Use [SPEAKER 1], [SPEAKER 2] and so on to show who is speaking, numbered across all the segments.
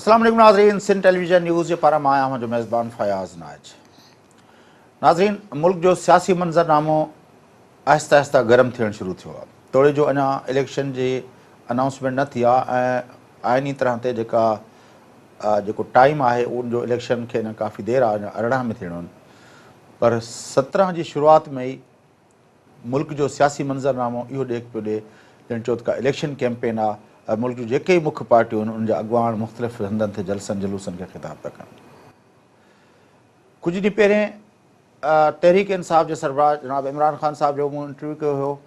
[SPEAKER 1] अस्सलाम वालेकुम नाज़रीन, सिंध टेलीविज़न न्यूज़ जे पारां मां आहियां जो मेज़बान फयाज़ नाज। नाज़रीन, मुल्क जो सियासी मंज़रनामो आहिस्ता आहिस्ता गरम थियणु शुरू थियो आहे। तोड़े जो अञा इलेक्शन जी अनाउंसमेंट न थी आहे ऐं आइनी तरह ते जेको टाइम आहे उनजो इलेक्शन खे न काफ़ी देरि आहे, अञा 18 में थियणो आहिनि, पर 17 जी शुरूआति में ई मुल्क जो सियासी मंज़रनामो इहो ॾेख पियो ॾिए ॼण चओ त का इलेक्शन कैंपेन आहे। मुल्क जूं जेके ई मुख्य पार्टियूं आहिनि उनजा अॻुवाण मुख़्तलिफ़ हंधनि ते जलसनि जुलूसनि खे ख़िताब था कनि। कुझु ॾींहं पहिरें तहरीक इंसाफ़ जे सरबराह जनाब इमरान ख़ान साहिब जो मूं इंटरव्यू कयो हुयो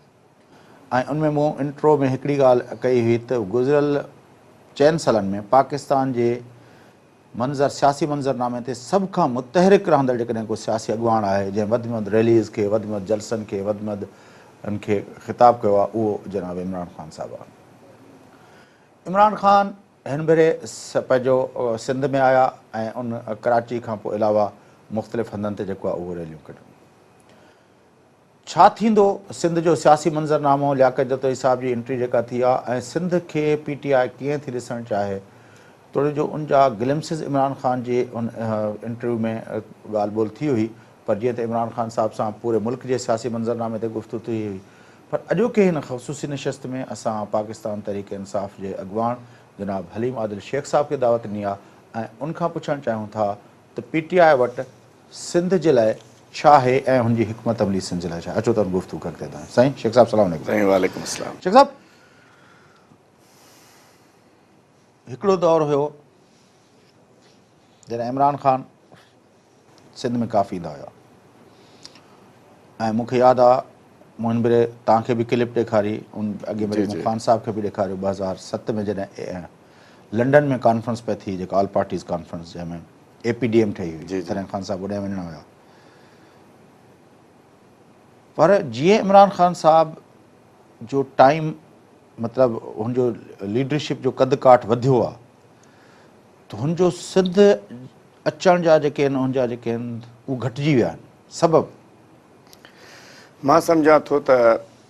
[SPEAKER 1] ऐं उनमें मूं इंट्रो में हिकिड़ी ॻाल्हि कई हुई त गुज़िरियल 4 सालनि में पाकिस्तान जे सियासी मंज़रनामे ते सभ खां मुतहरिक रहंदड़ जेकॾहिं को सियासी अॻुवाण आहे जंहिं वधि में वधि रैलीज़ खे, वधि में वधि जलसनि खे, वधि में वधि उन्हनि खे ख़िताब कयो आहे, उहो जनाब इमरान ख़ान साहिबु आहे। इमरान ख़ान हिन भेरे पंहिंजो सिंध में आया ऐं उन कराची खां पोइ अलावा मुख़्तलिफ़ हंधनि ते जेको आहे उहो रैलियूं कढियूं। छा थींदो सिंध जो सियासी मंज़रनामो, लियाक़त जतोई साहिब जी एंट्री जेका थी आहे ऐं सिंध खे PTI कीअं थी ॾिसणु चाहे, थोरे जो उनजा ग्लिम्सिस इमरान ख़ान जे उन इंटरव्यू में ॻाल्हि ॿोल थी हुई, पर जीअं त इमरान ख़ान साहिब सां पूरे मुल्क जे सियासी मंज़रनामे ते गुफ़्तगू थी हुई, पर अॼोके हिन ख़ुसूसी नशिस्त में असां पाकिस्तान तहरीक इंसाफ़ जे अॻुवाण जनाब हलीम आदिल शेख साहिब खे दावत ॾिनी आहे ऐं उनखां पुछणु चाहियूं था त PTI वटि सिंध जे लाइ छा आहे ऐं हुनजी हिकमत अमली सिंध जे लाइ छा आहे। अचो त गुफ़्तगू करते था। साईं शेख साहिब सलाम अलैकुम।
[SPEAKER 2] वालेकुम अस्सलाम।
[SPEAKER 1] शेख साहिब, हिकिड़ो दौरु हुयो जॾहिं इमरान ख़ान सिंध में काफ़ी ईंदा हुआ ऐं मूंखे यादि आहे मूं हिन भेरे तव्हांखे बि क्लिप ॾेखारी, उन अॻे भेरे मूं ख़ान साहिब खे बि ॾेखारियो 2007 में जॾहिं लंडन में कॉन्फ्रेंस पई थी, जेका ऑल पार्टीज़ कॉन्फ्रेंस, जंहिंमें APDM ठही हुई, तॾहिं ख़ान साहिब होॾे वञणा हुया। पर जीअं इमरान ख़ान साहिब जो टाइम मतिलबु हुनजो लीडरशिप जो कद काठ वधियो आहे त हुनजो सिंध अचण जा जेके आहिनि हुनजा जेके आहिनि उहे घटिजी विया आहिनि। सबबु
[SPEAKER 2] मां सम्झां थो त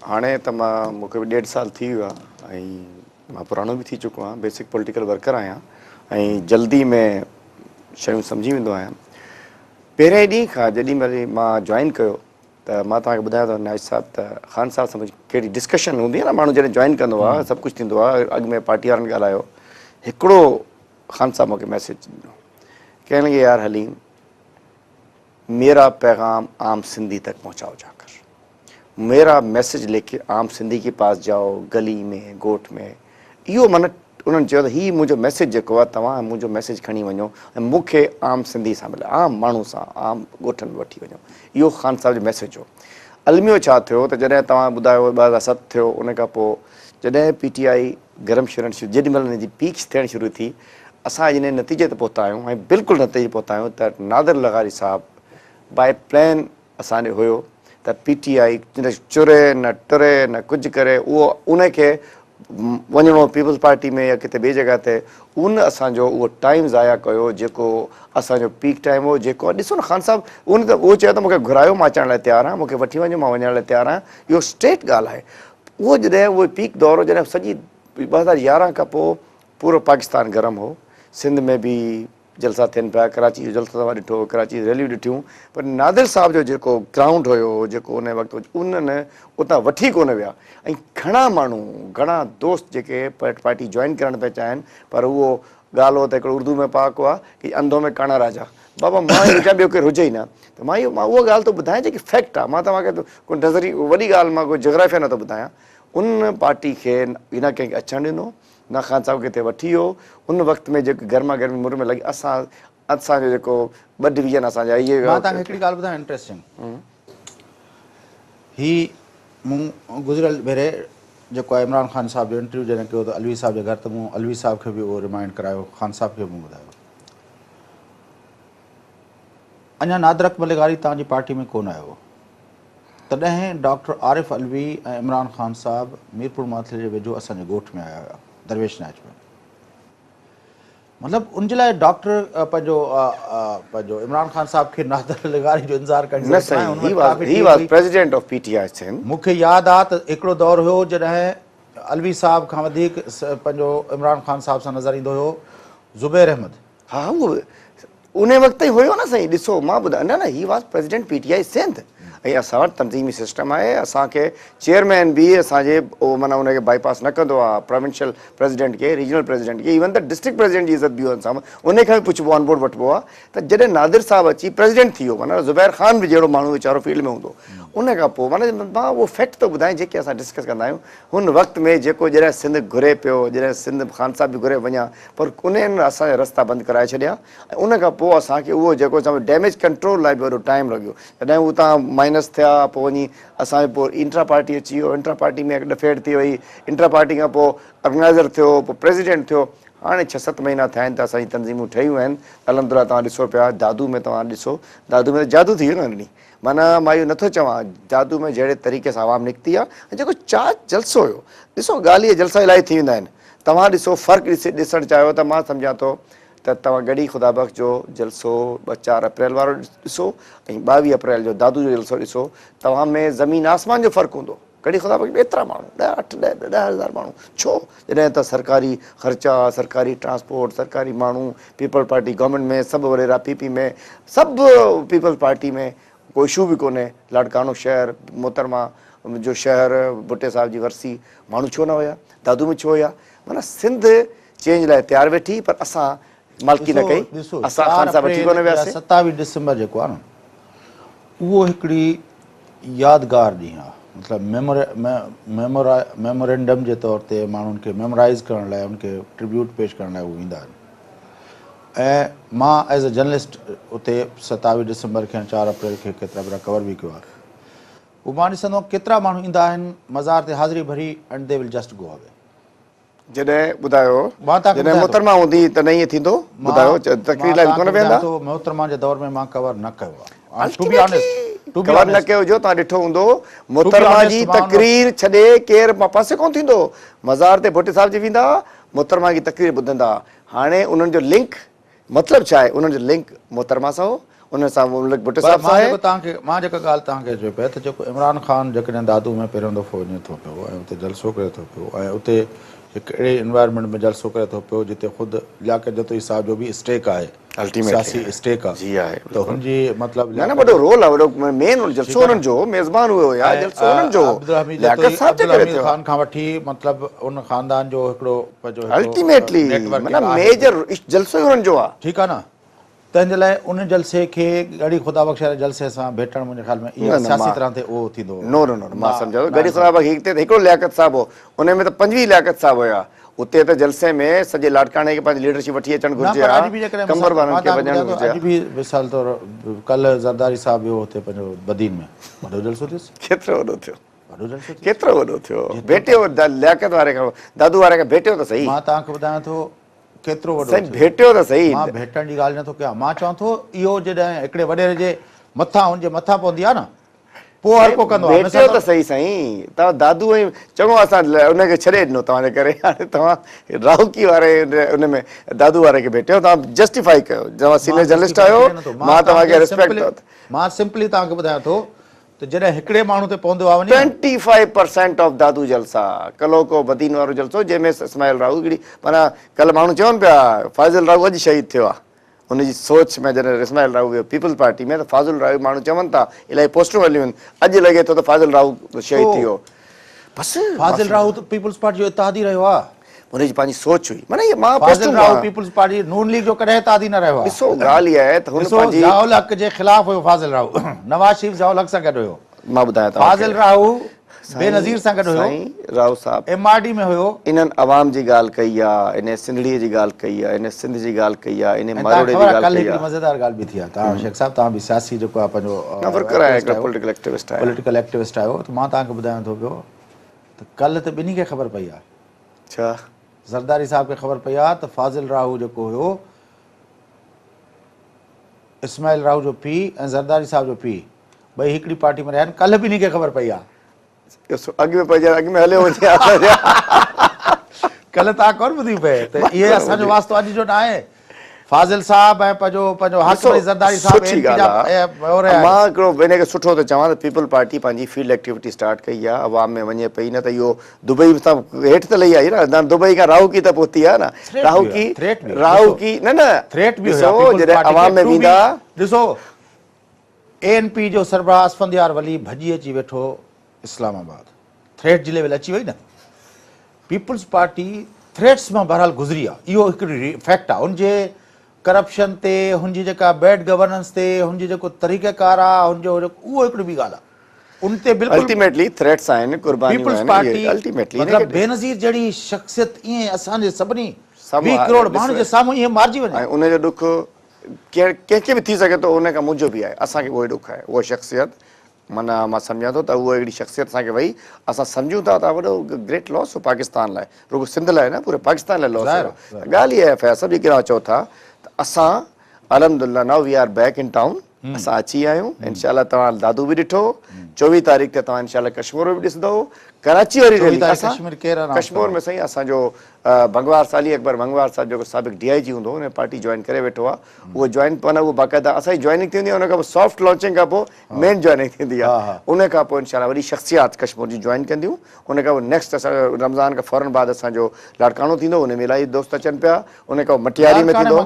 [SPEAKER 2] हाणे त मूंखे बि 1.5 साल थी वियो आहे ऐं मां पुराणो बि थी चुको आहियां, बेसिक पॉलिटिकल वर्कर आहियां ऐं जल्दी में शयूं सम्झी वेंदो आहियां। पहिरें ॾींहं खां जेॾी महिल मां जॉइन कयो त मां तव्हांखे ॿुधायो त नाइज साहिब त ख़ान साहिब सां कहिड़ी डिस्कशन हूंदी आहे न, माण्हू जॾहिं जॉइन कंदो आहे सभु कुझु थींदो आहे, अॻु में पार्टी वारनि ॻाल्हायो, हिकिड़ो ख़ान साहिब मूंखे मैसेज ॾिनो, कहने लगे यार हलीम मेरा पैगाम आम सिंधी तक पहुंचाओ जाकर, मेरा मैसेज लेके आम सिंधी के पास जाओ, गली में गोठ में। इहो माना उन्हनि चयो त हीउ मुंहिंजो मैसेज जेको आहे तव्हां मुंहिंजो मैसेज खणी वञो ऐं मूंखे आम सिंधी सां मिले, आम माण्हू सां, आम ॻोठनि में वठी वञो। इहो ख़ान साहिब जो मैसेज हो। अलमियो छा थियो त जॾहिं तव्हां ॿुधायो 2007 थियो, उन खां पोइ जॾहिं PTI गरम थियणु शुरू, जेॾी महिल हिनजी पीक्स थियणु शुरू थी, असां इन नतीजे ते पहुता आहियूं ऐं बिल्कुलु नतीजे पहुता आहियूं त नादिर लगारी साहिबु बाय प्लान असांजो हुयो त PTI न चुरे न टुरे न कुझु करे, उहो उनखे वञिणो पीपल्स पार्टी में या किथे ॿिए जॻह ते, उन असांजो उहो टाइम ज़ाया कयो जेको असांजो पीक टाइम हो। जेको ॾिसो न ख़ान साहिबु उन त उहो चयो त मूंखे घुरायो, मां अचण लाइ तयारु आहियां, मूंखे वठी वञो, मां वञण लाइ तयारु आहियां। इहो स्ट्रेट ॻाल्हि आहे। उहो जॾहिं उहो पीक दौर जॾहिं सॼी 2011 खां पोइ पूरो पाकिस्तान गरम हो, सिंध में बि जलसा थियनि पिया, कराची जो जलसा तव्हां ॾिठो, कराची रैलियूं ॾिठियूं, पर नादिर साहिब जो जेको ग्राउंड हुयो, जेको उन वक़्तु उन्हनि उतां वठी कोन विया ऐं घणा माण्हू, घणा दोस्त जेके पार्टी जॉइन करणु पिया चाहिनि, पर उहो ॻाल्हि हो त हिकिड़ो उर्दू में पाक हुआ कि अंधों में काना राजा, बाबा मां हुजां ॿियो केरु हुजे ई न। त मां उहा ॻाल्हि थो ॿुधायां जेकी फैक्ट आहे, मां तव्हांखे कोई नज़री वॾी ॻाल्हि मां कोई जोग्राफिया नथो ॿुधायां। उन पार्टी खे न कंहिंखे अचणु ॾिनो, न ख़ान साहिब खे हिते वठी वियो। उन वक़्त में जेके गर्मा गर्मी मुर में लॻी, असांजो जेको 2 डिवीज़न असांजा इहे।
[SPEAKER 1] मां तव्हांखे हिकिड़ी ॻाल्हि ॿुधायां इंट्रस्टिंग, ही मूं गुज़िरियल भेरे जेको आहे इमरान ख़ान साहिब जो इंटरव्यू जॾहिं कयो त अलवी साहिब जे घर, त मूं अलवी साहिब खे बि उहो रिमाइंड करायो, ख़ान साहिब खे बि मूं ॿुधायो अञा नादिर अकमल लगारी तव्हांजी पार्टी में कोन आयो, तॾहिं डॉक्टर आरिफ अलवी ऐं इमरान ख़ान साहिबु मीरपुर माथिले जे वेझो असांजे ॻोठ में आया हुआ, दरवेश नाच में। मतिलबु उनजे लाइ डॉक्टर पंहिंजो इमरान ख़ान साहिब खे नादिर लगारी जो इंतज़ारु करणु। मूंखे यादि आहे त हिकिड़ो दौरु हुयो जॾहिं अलवी साहिब खां वधीक पंहिंजो इमरान ख़ान साहिब सां नज़र ईंदो हुयो, ज़ुबैर अहमद
[SPEAKER 2] हाँ उहो उन वक़्तु ई हुयो न साईं ॾिसो मां ॿुधायां न he was president PTI Sindh ऐं असां वटि तनज़ीमी सिस्टम आहे असांखे चेयरमैन बि असांजे उहो माना उनखे बाईपास न कंदो आहे प्रोविंशियल प्रेसिडेंट खे रीजनल प्रेसिडेंट खे इवन त डिस्ट्रिक्ट प्रेसिडेंट जी इज़त बि हुन सां उनखां बि पुछिबो ऑन बोर्ड वठिबो आहे त जॾहिं नादिर साहिबु अची प्रेसिडेंट थी वियो माना ज़ुबैर ख़ान बि जहिड़ो माण्हू वीचारो फील्ड में हूंदो उन खां पोइ माना मां उहो फैक्ट थो ॿुधायां जेके असां डिस्कस कंदा आहियूं हुन वक़्त में जेको जॾहिं सिंध घुरे पियो जॾहिं सिंध ख़ान साहिब बि घुरे वञा पर उन्हनि असांजा रस्ता बंदि कराए छॾिया ऐं उन खां पोइ असांखे उहो जेको चऊं डैमेज कंट्रोल लाइ बि वॾो टाइम लॻियो तॾहिं उतां माइनस थिया पोइ वञी असांजो पोइ इंट्रा पार्टी अची वियो इंट्रा पार्टी में डफेट थी वई इंट्रा पार्टी खां पोइ ऑर्गेनाइज़र थियो पोइ प्रेसिडेंट थियो हाणे 6-7 महीना थिया आहिनि त असांजी तनज़ीमूं ठहियूं आहिनि अलहमदिल्ला तव्हां ॾिसो पिया दादू में तव्हां ॾिसो दादू में त जादू थी वियो न ॾिनी माना मां इहो नथो चवां जादू में जहिड़े तरीक़े सां आवाम निकिती आहे ऐं जेको चार जलसो हुयो ॾिसो ॻाल्हि इहे जलसा इलाही थी वेंदा आहिनि तव्हां ॾिसो फ़र्क़ु ॾिसणु चाहियो त मां सम्झां थो त तव्हां गढ़ी ख़ुदा बख़्श जो जलसो 2-4 अप्रैल वारो ॾिसो ऐं 22 अप्रैल जो दादू जो जलसो ॾिसो तव्हां में ज़मीन आसमान जो फ़र्क़ु हूंदो गढ़ी ख़ुदा बख़्श एतिरा माण्हू 10-8-10,000 माण्हू छो जॾहिं त सरकारी ख़र्चा सरकारी ट्रांसपोर्ट सरकारी माण्हू पीपल पार्टी गवर्नमेंट में सभु वॾेरा PP में सभु पीपल पार्टी में कोई इशू बि कोन्हे लाड़कानो शहर मोहतरमा जो शहर भुट्टे साहिब जी वरसी माण्हू छो न हुया दादू में छो हुया माना सिंध चेंज लाइ तयारु वेठी पर असां मालकी न कई असां ख़ान साहिब वठी कोन वियासीं
[SPEAKER 1] 27 डिसंबर जेको आहे न उहो हिकिड़ी यादगार ॾींहुं आहे मतिलबु मेमोरेंडम जे तौर ते माण्हुनि खे मेमोराइज़ करण लाइ उनखे ट्रिब्यूट पेश करण लाइ उहे ईंदा आहिनि ऐं मां एज़ अ जर्नलिस्ट उते 27 डिसंबर खे 4 अप्रैल खे केतिरा भेरा कवर बि कयो आहे उहो मां ॾिसंदो आहियां केतिरा माण्हू ईंदा आहिनि मज़ार ते हाज़िरी भरी and they will just go away
[SPEAKER 2] जॾहिं ॿुधायो
[SPEAKER 1] मां तव्हांखे
[SPEAKER 2] जॾहिं मोहतरमा हूंदी त न ईअं थींदो ॿुधायो तकरीर लाइ कोन वेंदा
[SPEAKER 1] मोहतरमा जे दौर में मां कवर न कयो आहे
[SPEAKER 2] कवर न कयो हुजो तव्हां ॾिठो हूंदो मोहतरमा जी तकरीर छॾे केरु पासे कोन थींदो मज़ार ते भुट्टे साहिब जी वेंदा मोहतरमा जी तकरीर ॿुधंदा हाणे उन्हनि जो लिंक मतिलबु छा आहे उन्हनि जो लिंक मोहतरमा सां हो उन सां भुट्टे साहिब सां आहे
[SPEAKER 1] तव्हांखे मां जेका ॻाल्हि तव्हांखे चयो पिया त जेको इमरान ख़ान जेकॾहिं दादू में पहिरियों दफ़ो वञे थो पियो ऐं उते जलसो करे थो पियो ऐं उते हिकु अहिड़े इन्वायरमेंट में जलसो करे थो पियो जिते ख़ुदि लियाकत जतोई साहिब जो बि स्टेक आहे सियासी स्टेक आहे
[SPEAKER 2] जी आहे
[SPEAKER 1] त हुनजी मतिलबु
[SPEAKER 2] न वॾो रोल आहे वॾो मेन जलसो उन्हनि जो मेज़बान हुयो या जलसो उन्हनि जो
[SPEAKER 1] अब्दुल ख़ान खां वठी मतिलबु उन ख़ानदान जो हिकिड़ो
[SPEAKER 2] अल्टीमेटली माना मेजर जलसो ई उन्हनि जो आहे
[SPEAKER 1] ठीकु आहे न तंहिंजे लाइ उन जलसे खे गढ़ी ख़ुदा बख़्श वारे जलसे सां भेटणु मुंहिंजे ख़्याल में इहा सियासी तरह ते उहो थींदो
[SPEAKER 2] नो नो नो मां सम्झां थो गढ़ी ख़ुदा बख़्श हिते हिकिड़ो लियाकत साहिबु हो उन में त 25 लियाकत साहिब हुया उते त जलसे में सॼे लाड़काणे खे पंहिंजी लीडरशिप वठी अचणु घुरिजे कंबर वारनि खे वञणु घुरिजे
[SPEAKER 1] अॼु बि मिसाल तौरु कल्ह ज़रदारी साहिब वियो हुते पंहिंजो बदीन में वॾो जलसो थियुसि
[SPEAKER 2] केतिरो वॾो थियो केतिरो वॾो थियो भेटियो लियाकत वारे खां दादू वारे खे भेटियो त सही
[SPEAKER 1] मां तव्हांखे ॿुधायां थो केतिरो वॾो
[SPEAKER 2] भेटियो त सही
[SPEAKER 1] मां भेटण जी ॻाल्हि नथो कयां मां चवां थो इहो जॾहिं हिकिड़े वॾेरे जे मथां हुनजे मथां पवंदी आहे न पोइ हर को कंदो आहे
[SPEAKER 2] भेटियो त सही साईं तव्हां दादू ऐं चङो असां उनखे छॾे ॾिनो तव्हांजे करे हाणे तव्हां राहुकी वारे उन में दादू वारे खे भेटियो तव्हां जस्टिफाई कयो तव्हां सीनियर जर्नलिस्ट आहियो मां तव्हांखे रिस्पेक्ट
[SPEAKER 1] मां सिंपली तव्हांखे ॿुधायां थो त जॾहिं हिकिड़े माण्हू ते पवंदो आहे
[SPEAKER 2] 25% ऑफ दादू जलसा कलो को बदीन वारो जलसो जंहिंमें इस्माइल राहू हिकिड़ी माना कल्ह माण्हू चवनि पिया फाज़िल राहू अॼु शहीद थियो आहे हुनजी सोच में जॾहिं इस्माइल राहू वियो पीपल्स पार्टी में त फाज़िल राहू माण्हू चवनि था इलाही पोस्टूं हलियूं आहिनि अॼु लॻे थो त फाज़िल राहू शहीद थी वियो बसि
[SPEAKER 1] फाज़िल राहू त पीपल्स पार्टी जो इत्तेहादी रहियो आहे
[SPEAKER 2] हुनजी पंहिंजी सोच हुई माना इहा मां
[SPEAKER 1] फाज़िल राहू पीपल्स पार्टी नून लीग जो कॾहिं इत्तेहादी न रहियो आहे
[SPEAKER 2] ॾिसो ॻाल्हि इहा आहे त हुन पंहिंजी
[SPEAKER 1] ज़ियाउल हक़ जे ख़िलाफ़ हुयो फाज़िल राहू नवाज़ शरीफ़ ज़ियाउल हक़ सां गॾु हुयो
[SPEAKER 2] मां ॿुधायां थो
[SPEAKER 1] फाज़िल राहू बेनज़ीर सां गॾु हुयो
[SPEAKER 2] राहू साहिब
[SPEAKER 1] MRD में हुयो
[SPEAKER 2] इन्हनि अवाम जी ॻाल्हि कई आहे इन सिंधड़ीअ जी ॻाल्हि कई आहे इन सिंध जी ॻाल्हि कई आहे इन मारोड़े जी ॻाल्हि कई आहे
[SPEAKER 1] मज़ेदार ॻाल्हि बि थी आहे तव्हां शेख साहिब तव्हां बि सियासी जेको आहे पंहिंजो पॉलिटिकल एक्टिविस्ट आहियो त मां तव्हांखे ॿुधायां थो पियो त कल्ह त ॿिन्ही खे ख़बर पई आहे
[SPEAKER 2] छा
[SPEAKER 1] ज़रदारी साहिब खे ख़बर पई आहे त फाज़िल राहू जेको हुयो इस्माइल राहू जो पीउ ऐं ज़रदारी साहिब जो पीउ ॿई हिकिड़ी पार्टी में रहिया आहिनि कल्ह ॿिन्ही खे ख़बर पई आहे
[SPEAKER 2] अॻु में हलियो वञे
[SPEAKER 1] कल्ह तव्हां कोन ॿुधी पए त इहे असांजो वास्तो अॼु जो न आहे फाज़िल साहब ऐं पंहिंजो हाकिम अली ज़रदारी साहब
[SPEAKER 2] सुठी
[SPEAKER 1] NP
[SPEAKER 2] ॻाल्हि
[SPEAKER 1] जा
[SPEAKER 2] आहे।
[SPEAKER 1] हो रहिया
[SPEAKER 2] मां हिकिड़ो हिन खे सुठो थो चवां त पीपल पार्टी पंहिंजी फील्ड एक्टिविटी स्टार्ट कई आहे, अवाम में वञे पई, न त इहो दुबई सां हेठि त लही आई न, दुबई खां राहूकी त पहुती आहे न, राहूकी न न
[SPEAKER 1] थ्रेट बि
[SPEAKER 2] ॾिसो जॾहिं अवाम में वेंदा।
[SPEAKER 1] ॾिसो ANP जो सरबराह असफंदियार वली भॼी अची वेठो इस्लामाबाद, थ्रेट जे लेवल अची वई न। पीपल्स पार्टी थ्रेट्स मां बहरहाल गुज़री आहे, इहो हिकिड़ी फैक्ट आहे। हुनजे करप्शन ते, हुनजी जेका बैड गवर्नेंस ते, हुनजी जेको तरीक़ेकार आहे, हुनजो उहो हिकिड़ी ॿी ॻाल्हि आहे। उन ते बिल्कुलु
[SPEAKER 2] अल्टीमेटली थ्रेट्स आहिनि, कुर्बानियूं
[SPEAKER 1] पीपल्स
[SPEAKER 2] आहिनि,
[SPEAKER 1] पार्टी
[SPEAKER 2] अल्टीमेटली
[SPEAKER 1] मतिलबु बेनज़ीर जहिड़ी शख़्सियत ईअं असांजे सभिनी
[SPEAKER 2] साम्हूं
[SPEAKER 1] 20 करोड़ माण्हुनि जे साम्हूं ईअं मारिजी वञे।
[SPEAKER 2] ऐं उनजो ॾुख कंहिंखे बि थी सघे थो, उन खां मुंहिंजो बि आहे, असांखे उहो ई ॾुख आहे। उहा शख़्सियत माना मां सम्झां थो त उहा हिकिड़ी शख़्सियत असांखे वई, असां सम्झूं था त वॾो ग्रेट लॉस हो पाकिस्तान लाइ, रुगो सिंध लाइ न, पूरे पाकिस्तान लाइ लॉस हुयो। ॻाल्हि इहा आहे सभु जेके चओ था त असां अलहमदुलिल्लाह now we are back in town, असां अची विया आहियूं। इनशाला तव्हां दादू बि ॾिठो, 24 तारीख़ ते तव्हां इनशाला कश्मीर में बि ॾिसंदो, कराची वारी रैली कश्मीर में साईं असांजो भंगवार साली अकबर भंगवार साहिब जेको साबिक़ DIG हूंदो, हुन पार्टी जॉइन करे वेठो आहे। उहो जॉइन माना उहो बाक़ाइदा असांजी जॉइनिंग थींदी आहे, उन खां पोइ सॉफ्ट लॉन्चिंग खां पोइ मेन जॉइनिंग थींदी आहे। उन खां पोइ इनशाला वॾी शख़्सियात कश्मीर जी जॉइन कंदियूं। उन खां पोइ नेक्स्ट असांजो रमज़ान खां फौरन बाद असांजो लाड़काणो थींदो, उन में इलाही दोस्त अचनि पिया। उन खां मटियारी में थींदो।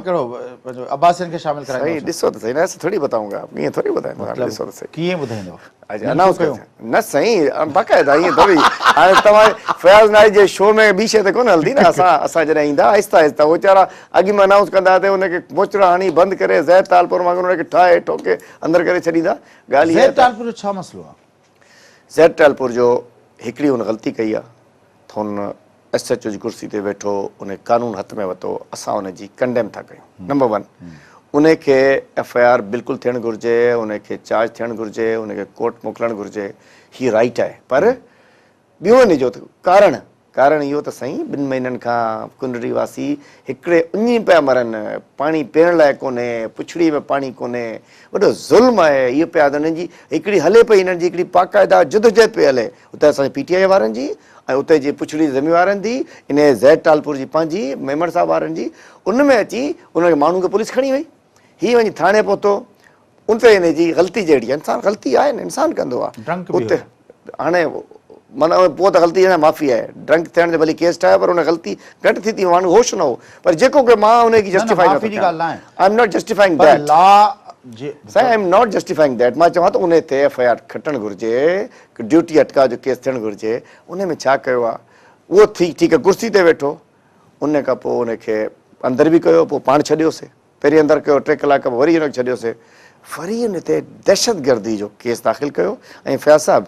[SPEAKER 1] अब्बासियन खे शामिल कराईंदो।
[SPEAKER 2] सही ॾिसो त सही, न ऐसे थोड़ी बताऊंगा, ईअं थोड़ी ॿुधाईंदो, ॾिसो त सही
[SPEAKER 1] कीअं ॿुधाईंदो
[SPEAKER 2] अनाउंस कयो न साईं, बाक़ाइदा ईअं थोड़ी। हाणे तव्हां फयाज़ नाइक जे शो में ॿी शइ त कोन हलंदी न। असां जॾहिं ईंदा आहिस्ता आहिस्ता, वीचारा अॻु में अनाउंस कंदा त हुनखे मोचड़ा हणी बंदि करे ज़ैद तालपुर वांगुरु हुनखे ठाहे ठोके अंदरि करे छॾींदा। ॻाल्हि इहा
[SPEAKER 1] ज़ैद तालपुर जो छा मसलो आहे?
[SPEAKER 2] ज़ैद तालपुर जो हिकिड़ी हुन ग़लती कई आहे त हुन SHO जी कुर्सी ते वेठो, उन कानून हथ में वरितो, असां हुनजी कंडेम था कयूं। नंबर 1, उनखे FIR बिल्कुलु थियणु घुरिजे, उनखे चार्ज थियणु घुरिजे, उनखे कोर्ट मोकिलणु घुरिजे, हीअ राइट आहे। पर ॿियो हिन जो कारण इहो त साईं 2 महीननि खां कुंडड़ी वासी हिकिड़े उञी पिया मरनि, पाणी पीअण लाइ कोन्हे, पुछड़ी में पाणी कोन्हे, वॾो ज़ुल्म आहे। इहो पिया हिननि जी हिकिड़ी हले पई, हिननि जी हिकिड़ी बाक़ाइदा जदोजहद पई हले, उते असांजे PTI वारनि जी ऐं उते जी पुछड़ी ज़मीन वारनि जी, इन ज़ैद तालपुर जी पंहिंजी मेमण साहब वारनि जी। उन में अची उनखे माण्हू खे पुलिस खणी वई, हीअ वञी थाणे पहुतो। उन ते हिनजी ग़लती जहिड़ी इंसानु ग़लती आहे न, इंसानु कंदो आहे उते। हाणे माना पोइ त ग़लती अञा माफ़ी आहे, ड्रंक थियण जो भली केस ठाहियो, पर हुन ग़लती घटि थी माण्हू होश न हो। पर जेको की मां हुनखे जस्टिफाई न कयां, I am not justifying that, साईं I am not justifying that. मां चवां त उन ते FIR खटणु घुरिजे, ड्यूटी अटका जो केस थियणु घुरिजे। उन में छा कयो आहे, उहो ठीकु आहे, कुर्सी ते वेठो, उन खां पोइ उनखे अंदरि बि कयो, पोइ पाण छॾियोसीं, पहिरीं अंदरि कयो, 3 कलाक वरी हुनखे छॾियोसीं, वरी हुन ते दहशतगर्दी जो केस दाख़िल कयो। ऐं फयाज़ साहब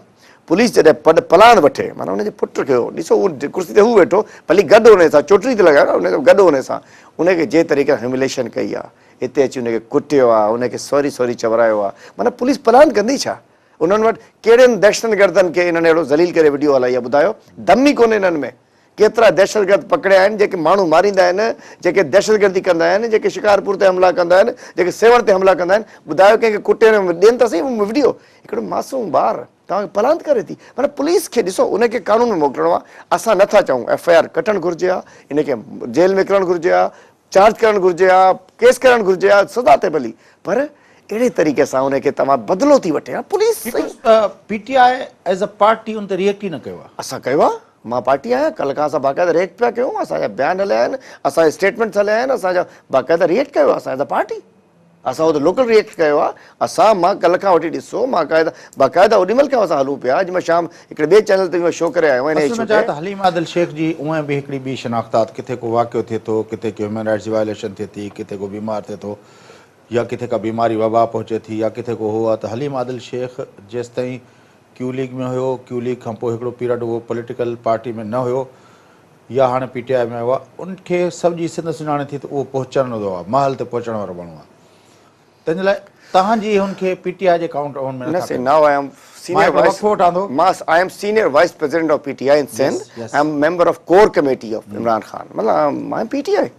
[SPEAKER 2] पुलिस जॾहिं पलाण वठे, माना हुनजे पुट खे ॾिसो, उहो कुर्सी ते हू वेठो, भली गॾु हुन सां चोटरी ते लॻायो न, गॾु हुन सां उनखे जे तरीक़े सां ह्यूमिलेशन कई आहे, हिते अची उनखे कुटियो आहे, उनखे सॉरी चवरायो आहे। माना पुलिस पलाण कंदी छा? उन्हनि वटि कहिड़नि दहशतगर्दनि खे इन्हनि अहिड़ो ज़लील करे वीडियो हलाई आहे, ॿुधायो? दम ई कोन्हे हिननि में। केतिरा दहशतगर्द पकड़िया आहिनि जेके माण्हू मारींदा आहिनि, जेके दहशतगर्दी कंदा आहिनि, जेके शिकारपुर ते हमला कंदा आहिनि, जेके सेवण ते हमला कंदा आहिनि। ॿुधायो कंहिंखे कुटे ॾियनि त सही वीडियो, हिकिड़ो मासूम ॿार तव्हांखे पलांत करे थी। माना पुलिस खे ॾिसो, उनखे कानून में मोकिलिणो आहे। असां नथा चऊं FIR कटणु घुरिजे आहे, इनखे जेल में करणु घुरिजे आहे, चार्ज करणु घुरिजे आहे, केस करणु घुरिजे आहे, सज़ा थिए भली, पर अहिड़े तरीक़े सां उनखे तव्हां बदिलो थी वठे। Police
[SPEAKER 1] PTI as a party उन ते रिएक्ट ई न कयो आहे।
[SPEAKER 2] असां कयो आहे, मां पार्टी आहियां, कल्ह खां असां बाक़ाइदा रिएक्ट पिया कयूं, असांजा बयान हलिया आहिनि, असांजा स्टेटमेंट्स हलिया आहिनि, असांजा बाक़ाइदा रिएक्ट कयो आहे। असां एज़ अ पार्टी असां उहो त लोकल रिएक्ट कयो आहे। असां मां कल्ह खां वठी ॾिसो, बाक़ाइदा ओॾीमहिल खां असां हलूं पिया। अॼु मां शाम हिकिड़े ॿिए चैनल ते शो करे आयो आहियां।
[SPEAKER 1] हलीम आदिल शेख जी उहे बि हिकिड़ी ॿी शनाख़्तात, किथे को वाक़ियो थिए थो, किथे को ह्यूमन राइट्स जी वायलेशन थिए थी, किथे को बीमार थिए थो, या किथे का बीमारी वबा पहुचे थी, या किथे को हो आहे, त हलीम आदिल शेख जेसि ताईं Q लीग में हुयो, Q लीग खां पोइ हिकिड़ो पीरियड उहो पॉलिटिकल पार्टी में न हुयो, या हाणे PTI में हुआ, उनखे सभ जी सिंध सुञाणे थी त उहो पहुचणो आहे, महल ते पहुचण वारो माण्हू आहे। तंहिंजे लाइ तव्हांजी हुनखे PTI जे काउंट ऑन में
[SPEAKER 2] I am senior vice president of PTI in Sindh. I am member of core committee of Imran Khan. मतलब I am PTI.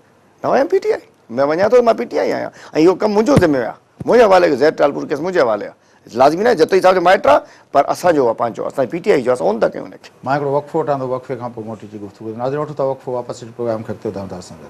[SPEAKER 2] Now I am PTI. मैं वञा थो मां PTI आहियां, ऐं इहो कमु मुंहिंजो ज़िम्मेवारु आहे, मुंहिंजे हवाले ज़ैद तालपुर केस मुंहिंजे हवाले आहे। लाज़मी न आहे जतोई साहिब जो माइट आहे, पर असांजो आहे पंहिंजो, असांजी PTI जो, असां ओन था कयूं हुनखे।
[SPEAKER 1] मां हिकिड़ो वक़फ़ो वठां थो, वक़फ़े खां पोइ मोटी जी गुफ़्तगू। नाज़रीन वठो था वक़फ़ो, वापसि प्रोग्राम खे अॻिते वधायूं था असां गॾु।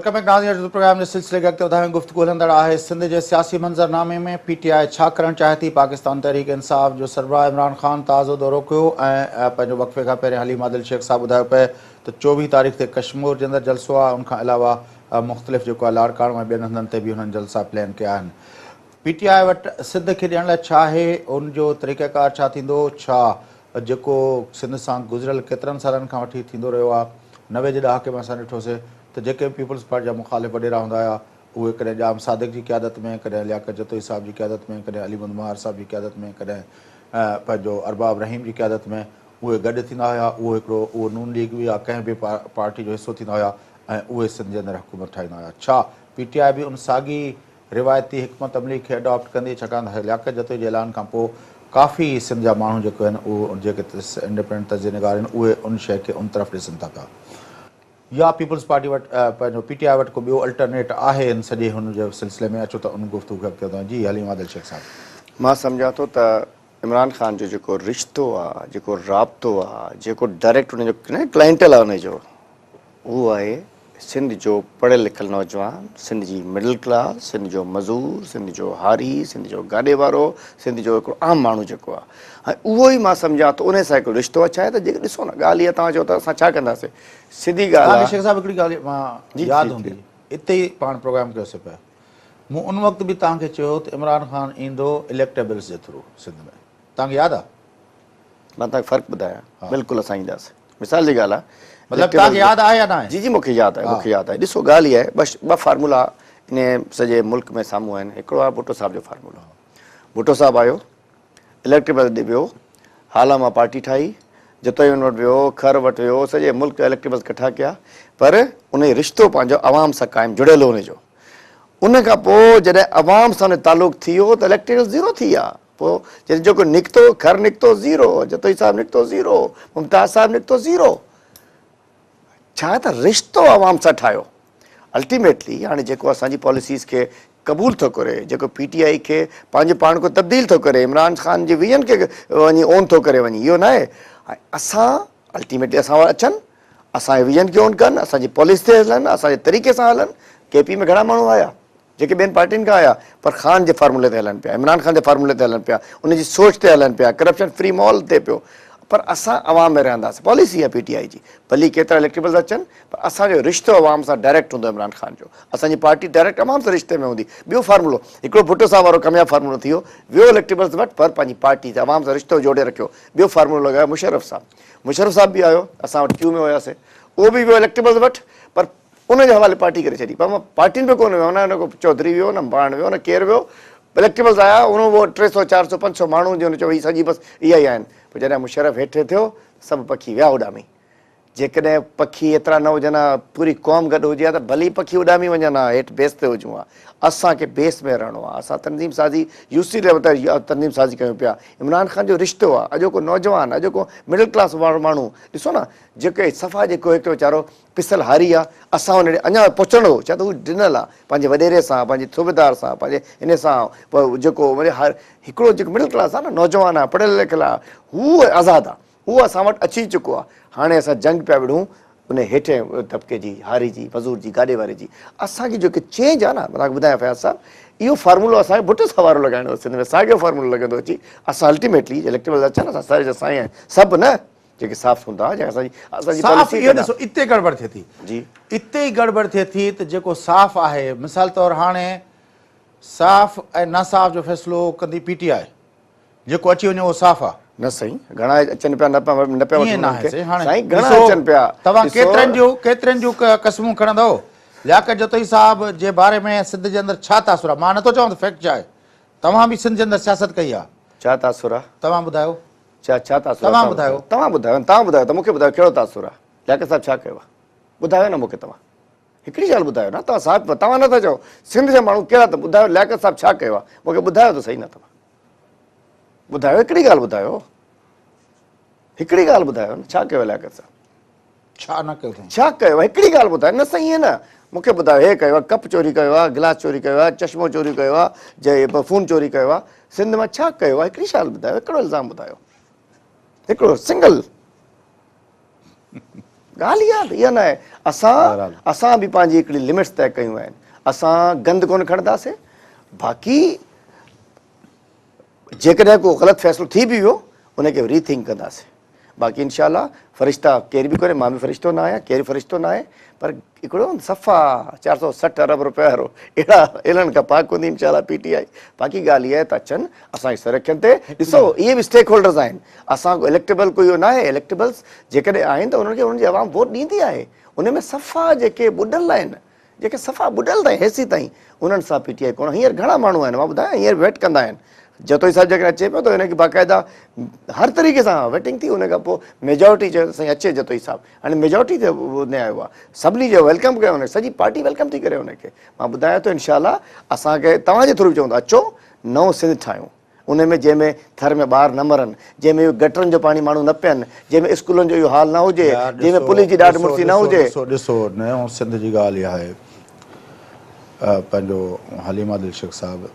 [SPEAKER 1] वेलकम बैक नाज़रीन, जो प्रोग्राम जे सिलसिले खे अॻिते वधाइण गुफ़्तगू हलंदड़ आहे। सिंध जे सियासी मंज़रनामे में PTI छा करणु चाहे थी। पाकिस्तान तहरीक इंसाफ़ जो सरबराह इमरान ख़ान ताज़ो दौरो कयो ऐं पंहिंजो वक़फ़े खां पहिरियों हलीम आदिल शेख साहब ॿुधायो पिए त 24 तारीख़ ते कश्मीर जे अंदरि जलसो आहे। उनखां अलावा मुख़्तलिफ़ जेको आहे लाड़काणो ऐं ॿियनि हंधनि ते बि हुननि जलसा प्लान कया आहिनि। PTI वटि सिंध खे ॾियण लाइ छा आहे, उनजो तरीक़ेकार छा थींदो, छा जेको सिंध सां गुज़िरियल केतिरनि सालनि खां वठी थींदो रहियो आहे। 90 जे ॾहाके में असां ॾिठोसीं त जेके पीपल्स पार्टी जा मुख़ालिफ़ वॾेरा हूंदा हुआ उहे कॾहिं जाम सादिक जी क़यादत में, कॾहिं लियाकत जतोई साहिब जी क़यादत में, कॾहिं अली मुंदमार साहिब जी क़यादत में, कॾहिं पंहिंजो अरबाब रहीम जी क़यादत में उहे गॾु थींदा हुआ। उहो नून लीग बि या कंहिं बि पार्टी जो हिसो थींदा हुआ ऐं उहे सिंध जे अंदरि हुकूमत ठाहींदा हुआ। छा PTI बि उन साॻी रिवायती हिकमत अमली खे अडॉप्ट कंदी, छाकाणि त लियाकत जतोई जे ऐलान खां पोइ काफ़ी सिंध जा माण्हू जेके आहिनि उहे जेके इंडिपेंडेंट तर्ज़ निगार आहिनि उहे उन शइ खे उन तरफ़ ॾिसनि था पिया, या पीपल्स पार्टी वटि पंहिंजो PTI वटि को ॿियो अल्टरनेट आहे इन सॼे हुनजे सिलसिले में। अचो त उन गुफ़्तगू खे अॻिते वधायूं। जी हलीम आदिल शेख साहब।
[SPEAKER 2] मां सम्झां थो त इमरान ख़ान जो जेको रिश्तो आहे, जेको राब्तो आहे, जेको डायरेक्ट उनजो क्लाइंटल आहे उनजो, उहो आहे सिंध जो पढ़ियल लिखियल नौजवान, सिंध जी मिडिल क्लास, सिंध जो मज़ूर, सिंध जो हारी, सिंध जो गाॾे वारो, सिंध जो हिकिड़ो आम माण्हू जेको आहे। ऐं उहो ई मां सम्झां थो उन सां हिकिड़ो रिश्तो आहे। छा आहे त जेके ॾिसो न ॻाल्हि इहा तव्हां चओ त असां छा कंदासीं, सिधी ॻाल्हि आहे।
[SPEAKER 1] शेख साहब हिकिड़ी ॻाल्हि मां यादि हूंदी, इते ई पाण प्रोग्राम कयोसीं पिया, मूं उन वक़्तु बि तव्हांखे चयो त इमरान ख़ान ईंदो इलेक्टेबल्स जे थ्रू सिंध में, तव्हांखे यादि आहे?
[SPEAKER 2] मां तव्हांखे फ़र्क़ु ॿुधायां, बिल्कुलु असां ईंदासीं। मिसाल जी ॻाल्हि आहे,
[SPEAKER 1] मतिलबु तव्हांखे यादि आहे या न आहे?
[SPEAKER 2] जी जी मूंखे यादि आहे, मूंखे यादि आहे। ॾिसो ॻाल्हि इहा आहे, ॿ फार्मूला इन सॼे मुल्क में साम्हूं आहिनि। हिकिड़ो आहे भुट्टो साहिब जो फार्मूला। भुट्टो साहिबु आयो, इलेक्टेबल ॾे वियो, हाल मां पार्टी ठाही, जतोई वटि वियो, खर वटि वियो, सॼे मुल्क इलेक्टेबल्स इकठा कया, पर उन जो रिश्तो पंहिंजो आवाम सां क़ाइमु जुड़ियल हो उनजो। उन खां पोइ जॾहिं आवाम सां तालुक़ु थी वियो त इलेक्टेबल्स ज़ीरो थी विया। पोइ जॾहिं जेको निकितो, खर निकितो ज़ीरो, जतोई साहिबु निकितो ज़ीरो, मुमताज़ साहिबु निकितो ज़ीरो। छा त रिश्तो आवाम सां ठाहियो। अल्टीमेटली हाणे जेको असांजी पॉलिसीज़ खे क़बूल थो करे, जेको PTI खे पंहिंजे पाण को तब्दील थो करे, इमरान ख़ान जे विजन खे वञी ओन थो करे वञी, इहो न आहे। असां अल्टीमेटली असां वटि अचनि, असांजे विजन खे ओन कनि, असांजी पॉलिसी ते हलनि, असांजे तरीक़े सां हलनि। KP में घणा माण्हू आया जेके ॿियनि पार्टियुनि खां आया, पर ख़ान जे फार्मूले ते हलनि पिया, इमरान ख़ान जे फार्मूले ते हलनि पिया, उनजी सोच ते हलनि पिया, करप्शन फ्री माहौल थिए पियो। पर असां आवाम में रहंदासीं, पॉलिसी आहे PTI जी। भली केतिरा इलेक्टेबल्स अचनि, पर असांजो रिश्तो आवाम सां डायरेक्ट हूंदो इमरान ख़ान जो। असांजी पार्टी डायरेक्ट आवाम सां रिश्ते में हूंदी। ॿियो फार्मूलो हिकिड़ो भुट्टो साहिब वारो कामयाबु फार्मूलो थी वियो, वियो इलेक्टेबल्स वटि, पर पंहिंजी पार्टी आवाम सां रिश्तो जोड़े रखियो। ॿियो फार्मूलो लॻायो मुशर्रफ साहिबु। मुशर्रफ साहिबु बि आयो, असां वटि क्यू में हुयासीं, उहो बि वियो इलेक्टेबल्स वटि, पर उनजे हवाले पार्टी करे छॾी। पर मां पार्टियुनि में कोन वियो, न को चौधरी वियो, न पाण वियो, न केरु वियो। इलेक्टेबल्स आया, उन 300 400 500 माण्हू जो चयो हीअ सॼी बसि इहा ई आहिनि। पोइ जॾहिं मुशर्रफ हेठि थियो, सभु पखी विया उॾामी। जेकॾहिं पखी एतिरा न हुजनि हा, पूरी क़ौम गॾु हुजे हा, त भली पखी उॾामी वञनि हा, हेठि बेस ते हुजूं हा। असांखे बेस में रहणो आहे। असां तनज़ीम साज़ी UC लेवल ते तनज़ीम साज़ी कयूं पिया। इमरान ख़ान जो रिश्तो आहे, अॼोको नौजवान, अॼोको मिडिल क्लास वारो माण्हू, ॾिसो न जेके सफ़ा जेको हिकिड़ो वीचारो पिसल हारी आहे, असां हुन अञा पहुचणो हो, छा त हू ॾिनल आहे पंहिंजे वॾेरे सां, पंहिंजे सूबेदार सां, पंहिंजे इन सां। पोइ जेको वरी हिकिड़ो जेको मिडिल क्लास आहे न, नौजवान आहे, पढ़ियल लिखियल आहे, हू आज़ादु आहे, उहो असां वटि अची चुको आहे। हाणे असां जंग पिया विढ़ूं उन हेठे तबिके जी, हारी जी, मज़ूर जी, गाॾे वारे जी। असांजी जेके चेंज आहे न, मां तव्हांखे ॿुधायां फयाज़ साहिबु, इहो फार्मूलो असांखे भुट्टो साहिब वारो लॻाइणो आहे सिंध में। साॻियो फार्मूलो लॻंदो अची। असां अल्टीमेटली इलेक्टेबल्स अचनि, असां सारे जा साईं आहिनि, सभु न जेके साफ़ हूंदा, जंहिं असांजी
[SPEAKER 1] ॾिसो इते गड़बड़ थिए थी।
[SPEAKER 2] जी
[SPEAKER 1] इते ई गड़बड़ थिए थी त जेको साफ़ आहे, मिसाल तौरु हाणे साफ़ ऐं नासाफ़ जो फ़ैसिलो कंदी PTI, जेको अची वञे उहो साफ़ आहे।
[SPEAKER 2] न साईं, घणा अचनि पिया, न पिया
[SPEAKER 1] घणा अचनि पिया। तव्हां केतिरनि जूं क़समूं खणंदव? लियाकत जतोई साहिब जे बारे में सिंध जे अंदरि छा तासुर आहे? मां नथो चवां त फैक्ट छा आहे, तव्हां बि सिंध जे अंदरि सियासत कई आहे,
[SPEAKER 2] छा तासुर आहे?
[SPEAKER 1] तव्हां ॿुधायो।
[SPEAKER 2] छा तासुर?
[SPEAKER 1] तव्हां ॿुधायो।
[SPEAKER 2] तव्हां ॿुधायो त मूंखे ॿुधायो कहिड़ो तासुर आहे? लियाकत साहिबु छा कयो आहे? ॿुधायो न मूंखे। तव्हां हिकिड़ी ॻाल्हि ॿुधायो न, तव्हां साहिबु तव्हां नथा चओ सिंध जा माण्हू कहिड़ा, त ॿुधायो लियाकत साहिबु छा कयो आहे? मूंखे ॿुधायो त सही न। तव्हां ॿुधायो, हिकिड़ी ॻाल्हि ॿुधायो, हिकिड़ी ॻाल्हि ॿुधायो न, छा कयो लियाकत साहिबु?
[SPEAKER 1] छा न कयो?
[SPEAKER 2] छा कयो आहे? हिकिड़ी ॻाल्हि ॿुधायो न। सही आहे न, मूंखे ॿुधायो हे कयो आहे, कप चोरी कयो आहे, गिलास चोरी कयो आहे, चश्मो चोरी कयो आहे, फ़ोन चोरी कयो आहे, सिंध में छा कयो आहे? हिकिड़ी ॻाल्हि ॿुधायो, हिकिड़ो इल्ज़ाम ॿुधायो, हिकिड़ो सिंगल। ॻाल्हि इहा इहा न आहे असां बि पंहिंजी हिकिड़ी लिमिट्स तय कयूं आहिनि असां गंद कोन खणंदासीं बाक़ी जेकॾहिं को ग़लति फ़ैसिलो थी बि वियो उनखे रीथिंक कंदासीं बाक़ी इनशाला फ़रिश्ता केर बि कोन्हे मां बि फ़रिश्तो न आहियां केरु फ़रिश्तो न आहे पर हिकिड़ो सफ़ा 460 अरब रुपया वारो अहिड़नि खां पाक हूंदी इनशाला PTI बाक़ी ॻाल्हि इहा आहे त अचनि असांजी सरखियुनि ते ॾिसो इहे बि स्टेक होल्डर्स आहिनि असां को इलेक्टेबल कोई इहो न आहे इलेक्टेबल्स जेकॾहिं आहिनि त उन्हनि खे उन्हनि जी आवाम वोट ॾींदी आहे उन में सफ़ा जेके ॿुॾल आहिनि जेके सफ़ा ॿुॾल ताईं हेसी ताईं उन्हनि सां PTI कोन हींअर घणा माण्हू आहिनि मां ॿुधायां हींअर वेट कंदा आहिनि जतोई साहिबु जेकॾहिं अचे पियो त हिनखे बाक़ाइदा हर तरीक़े सां वेटिंग थी उन खां पोइ मेजोरिटी चयो साईं अचे जतोई साहिबु हाणे मेजोरिटी ते उन आयो आहे सभिनी जो वेलकम कयो हुनखे सॼी पार्टी वेलकम थी करे हुनखे मां ॿुधायां थो इनशाला असांखे तव्हांजे थ्रू चवंदा अचो नओं सिंध ठाहियूं उन में जंहिंमें थर में ॿार न मरनि जंहिंमें गटरनि जो पाणी माण्हू न पीअनि जंहिंमें स्कूलनि जो इहो हाल न हुजे जंहिंमें पुलिस जी ॾाढ मुर्सी न हुजे
[SPEAKER 1] ॾिसो नओं सिंध जी ॻाल्हि इहा आहे पंहिंजो हलीमा दिलशक साहिबु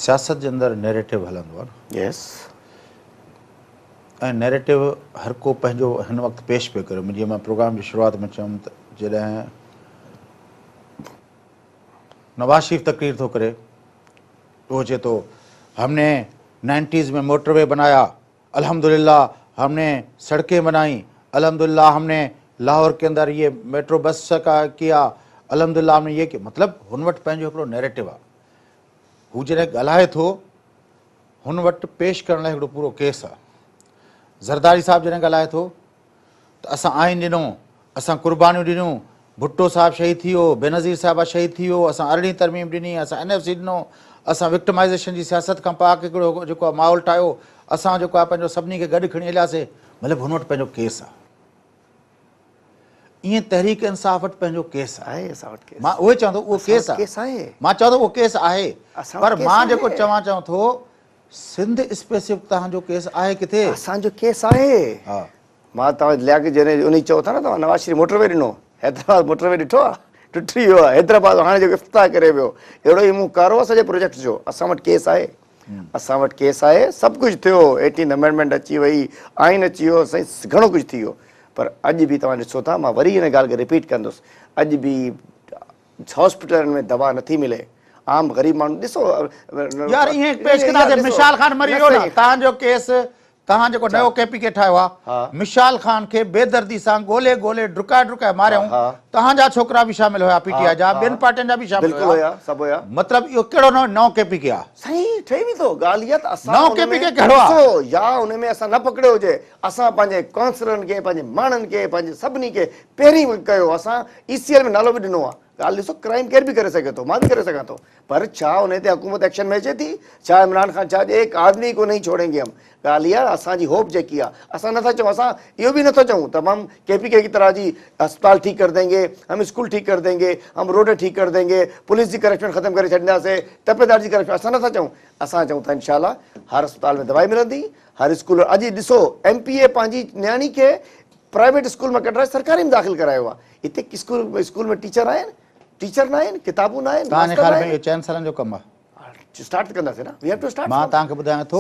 [SPEAKER 1] सियासत जे अंदरि नैरेटिव हलंदो आहे न
[SPEAKER 2] यस
[SPEAKER 1] ऐं नैरेटिव हर को पंहिंजो हिन वक़्तु पेश पियो करे जीअं मां प्रोग्राम जी शुरूआति में चयुमि त जॾहिं नवाज़ शरीफ़ तकरीर थो करे वो चए तो हमने 90s में मोटरवे बनाया अल्हम्दुलिल्लाह हमने सड़कें बनाई अल्हम्दुलिल्लाह हमने लाहौर के अंदर ये मेट्रो बस का किया अल्हम्दुलिल्लाह हमने ये किया मतिलबु हुन वटि पंहिंजो हिकिड़ो नैरेटिव आहे हू जॾहिं ॻाल्हाए थो हुन वटि पेश करण लाइ हिकिड़ो पूरो केस आहे ज़रदारी साहिबु जॾहिं ॻाल्हाए थो त असां आइन ॾिनो असां कुर्बानियूं ॾिनियूं भुट्टो साहिबु शहीद थी वियो बेनज़ीर साहिबा शहीद थी वियो असां अरिड़हीं तरमीम ॾिनी असां NFC ॾिनो असां विक्टिमाइज़ेशन जी सियासत खां पाक हिकिड़ो जेको आहे माहौल ठाहियो असां जेको आहे पंहिंजो सभिनी खे गॾु खणी हलियासीं मतिलबु हुन वटि पंहिंजो केस आहे ईअं तहरीक इंसाफ़ वटि पंहिंजो केस आहे
[SPEAKER 2] असां वटि
[SPEAKER 1] मां उहे चवां थो उहो केस आहे मां चवां थो उहो केस आहे पर मां जेको चवां थो सिंध स्पेसिफिक तव्हांजो केस आहे किथे
[SPEAKER 2] असांजो केस आहे
[SPEAKER 1] हा
[SPEAKER 2] मां तव्हां लियाक़त जॾहिं उन चओ था न तव्हां नवाज़ शरीफ़ मोटरवे ॾिनो हैदराबाद मोटरवे ॾिठो आहे टुटी वियो आहे हैदराबाद हाणे जेको इफ़्तिताह करे वियो अहिड़ो ई मूं कारो आहे सॼे प्रोजेक्ट जो असां वटि केस आहे सभु कुझु थियो 18th अमेंडमेंट अची वई आइन अची वियो साईं घणो कुझु थी वियो पर अॼु बि तव्हां ॾिसो था मां वरी हिन ॻाल्हि खे रिपीट कंदुसि अॼु बि हॉस्पिटलनि में दवा नथी मिले आम ग़रीब माण्हू ॾिसो
[SPEAKER 1] यार ईअं पेश कंदासीं मिशाल ख़ान मरी वियो न तव्हांजो केस तव्हां जेको नयो KPK ठाहियो आहे मिशाल ख़ान खे बेदर्दी सां ॻोल्हे ॻोल्हे डुकाए मारियऊं तव्हांजा छोकिरा बि शामिल हुया PTI जा ॿियनि पार्टियुनि जा बि शामिल हुया
[SPEAKER 2] सभु हुया
[SPEAKER 1] मतिलबु इहो कहिड़ो नओं KPK आहे
[SPEAKER 2] साईं ठही बि थो ॻाल्हि इहा त असां
[SPEAKER 1] नओं KPK कहिड़ो आहे
[SPEAKER 2] या उन में असां न पकड़ियो हुजे असां पंहिंजे काउंसलरनि खे पंहिंजे माण्हुनि खे पंहिंजे सभिनी खे पहिरीं कयो असां ECL में नालो बि ॾिनो आहे ॻाल्हि ॾिसो क्राइम केर बि करे सघे थो मां बि करे सघां थो पर छा उन ते हुकूमत एक्शन में अचे थी छा इमरान ख़ान छा एक आदमी को नहीं छोड़ेंगे हम ॻाल्हि इहा असांजी होप जेकी आहे असां नथा चऊं असां इहो बि नथो चऊं त हम KPK की तरह जी अस्पताल ठीक कर देंगे हम स्कूल ठीक कर देंगे हम रोड ठीक कर देंगे पुलिस जी करप्शन ख़तमु करे छॾींदासीं टपेदार जी करप्शन असां नथा चऊं असां चऊं था इनशाला हर अस्पताल में दवाई मिलंदी हर स्कूल अॼु ॾिसो MPA पंहिंजी न्याणी खे प्राइवेट स्कूल में कढाए सरकारी में दाख़िल करायो आहे हिते स्कूल में टीचर आहिनि टीचर न आहिनि किताबूं न आहिनि
[SPEAKER 1] तव्हांजे ख़्याल में इहो 4 सालनि जो कमु आहे
[SPEAKER 2] स्टार्ट कंदासीं न वी हैव टू स्टार्ट
[SPEAKER 1] मां तव्हांखे ॿुधायां थो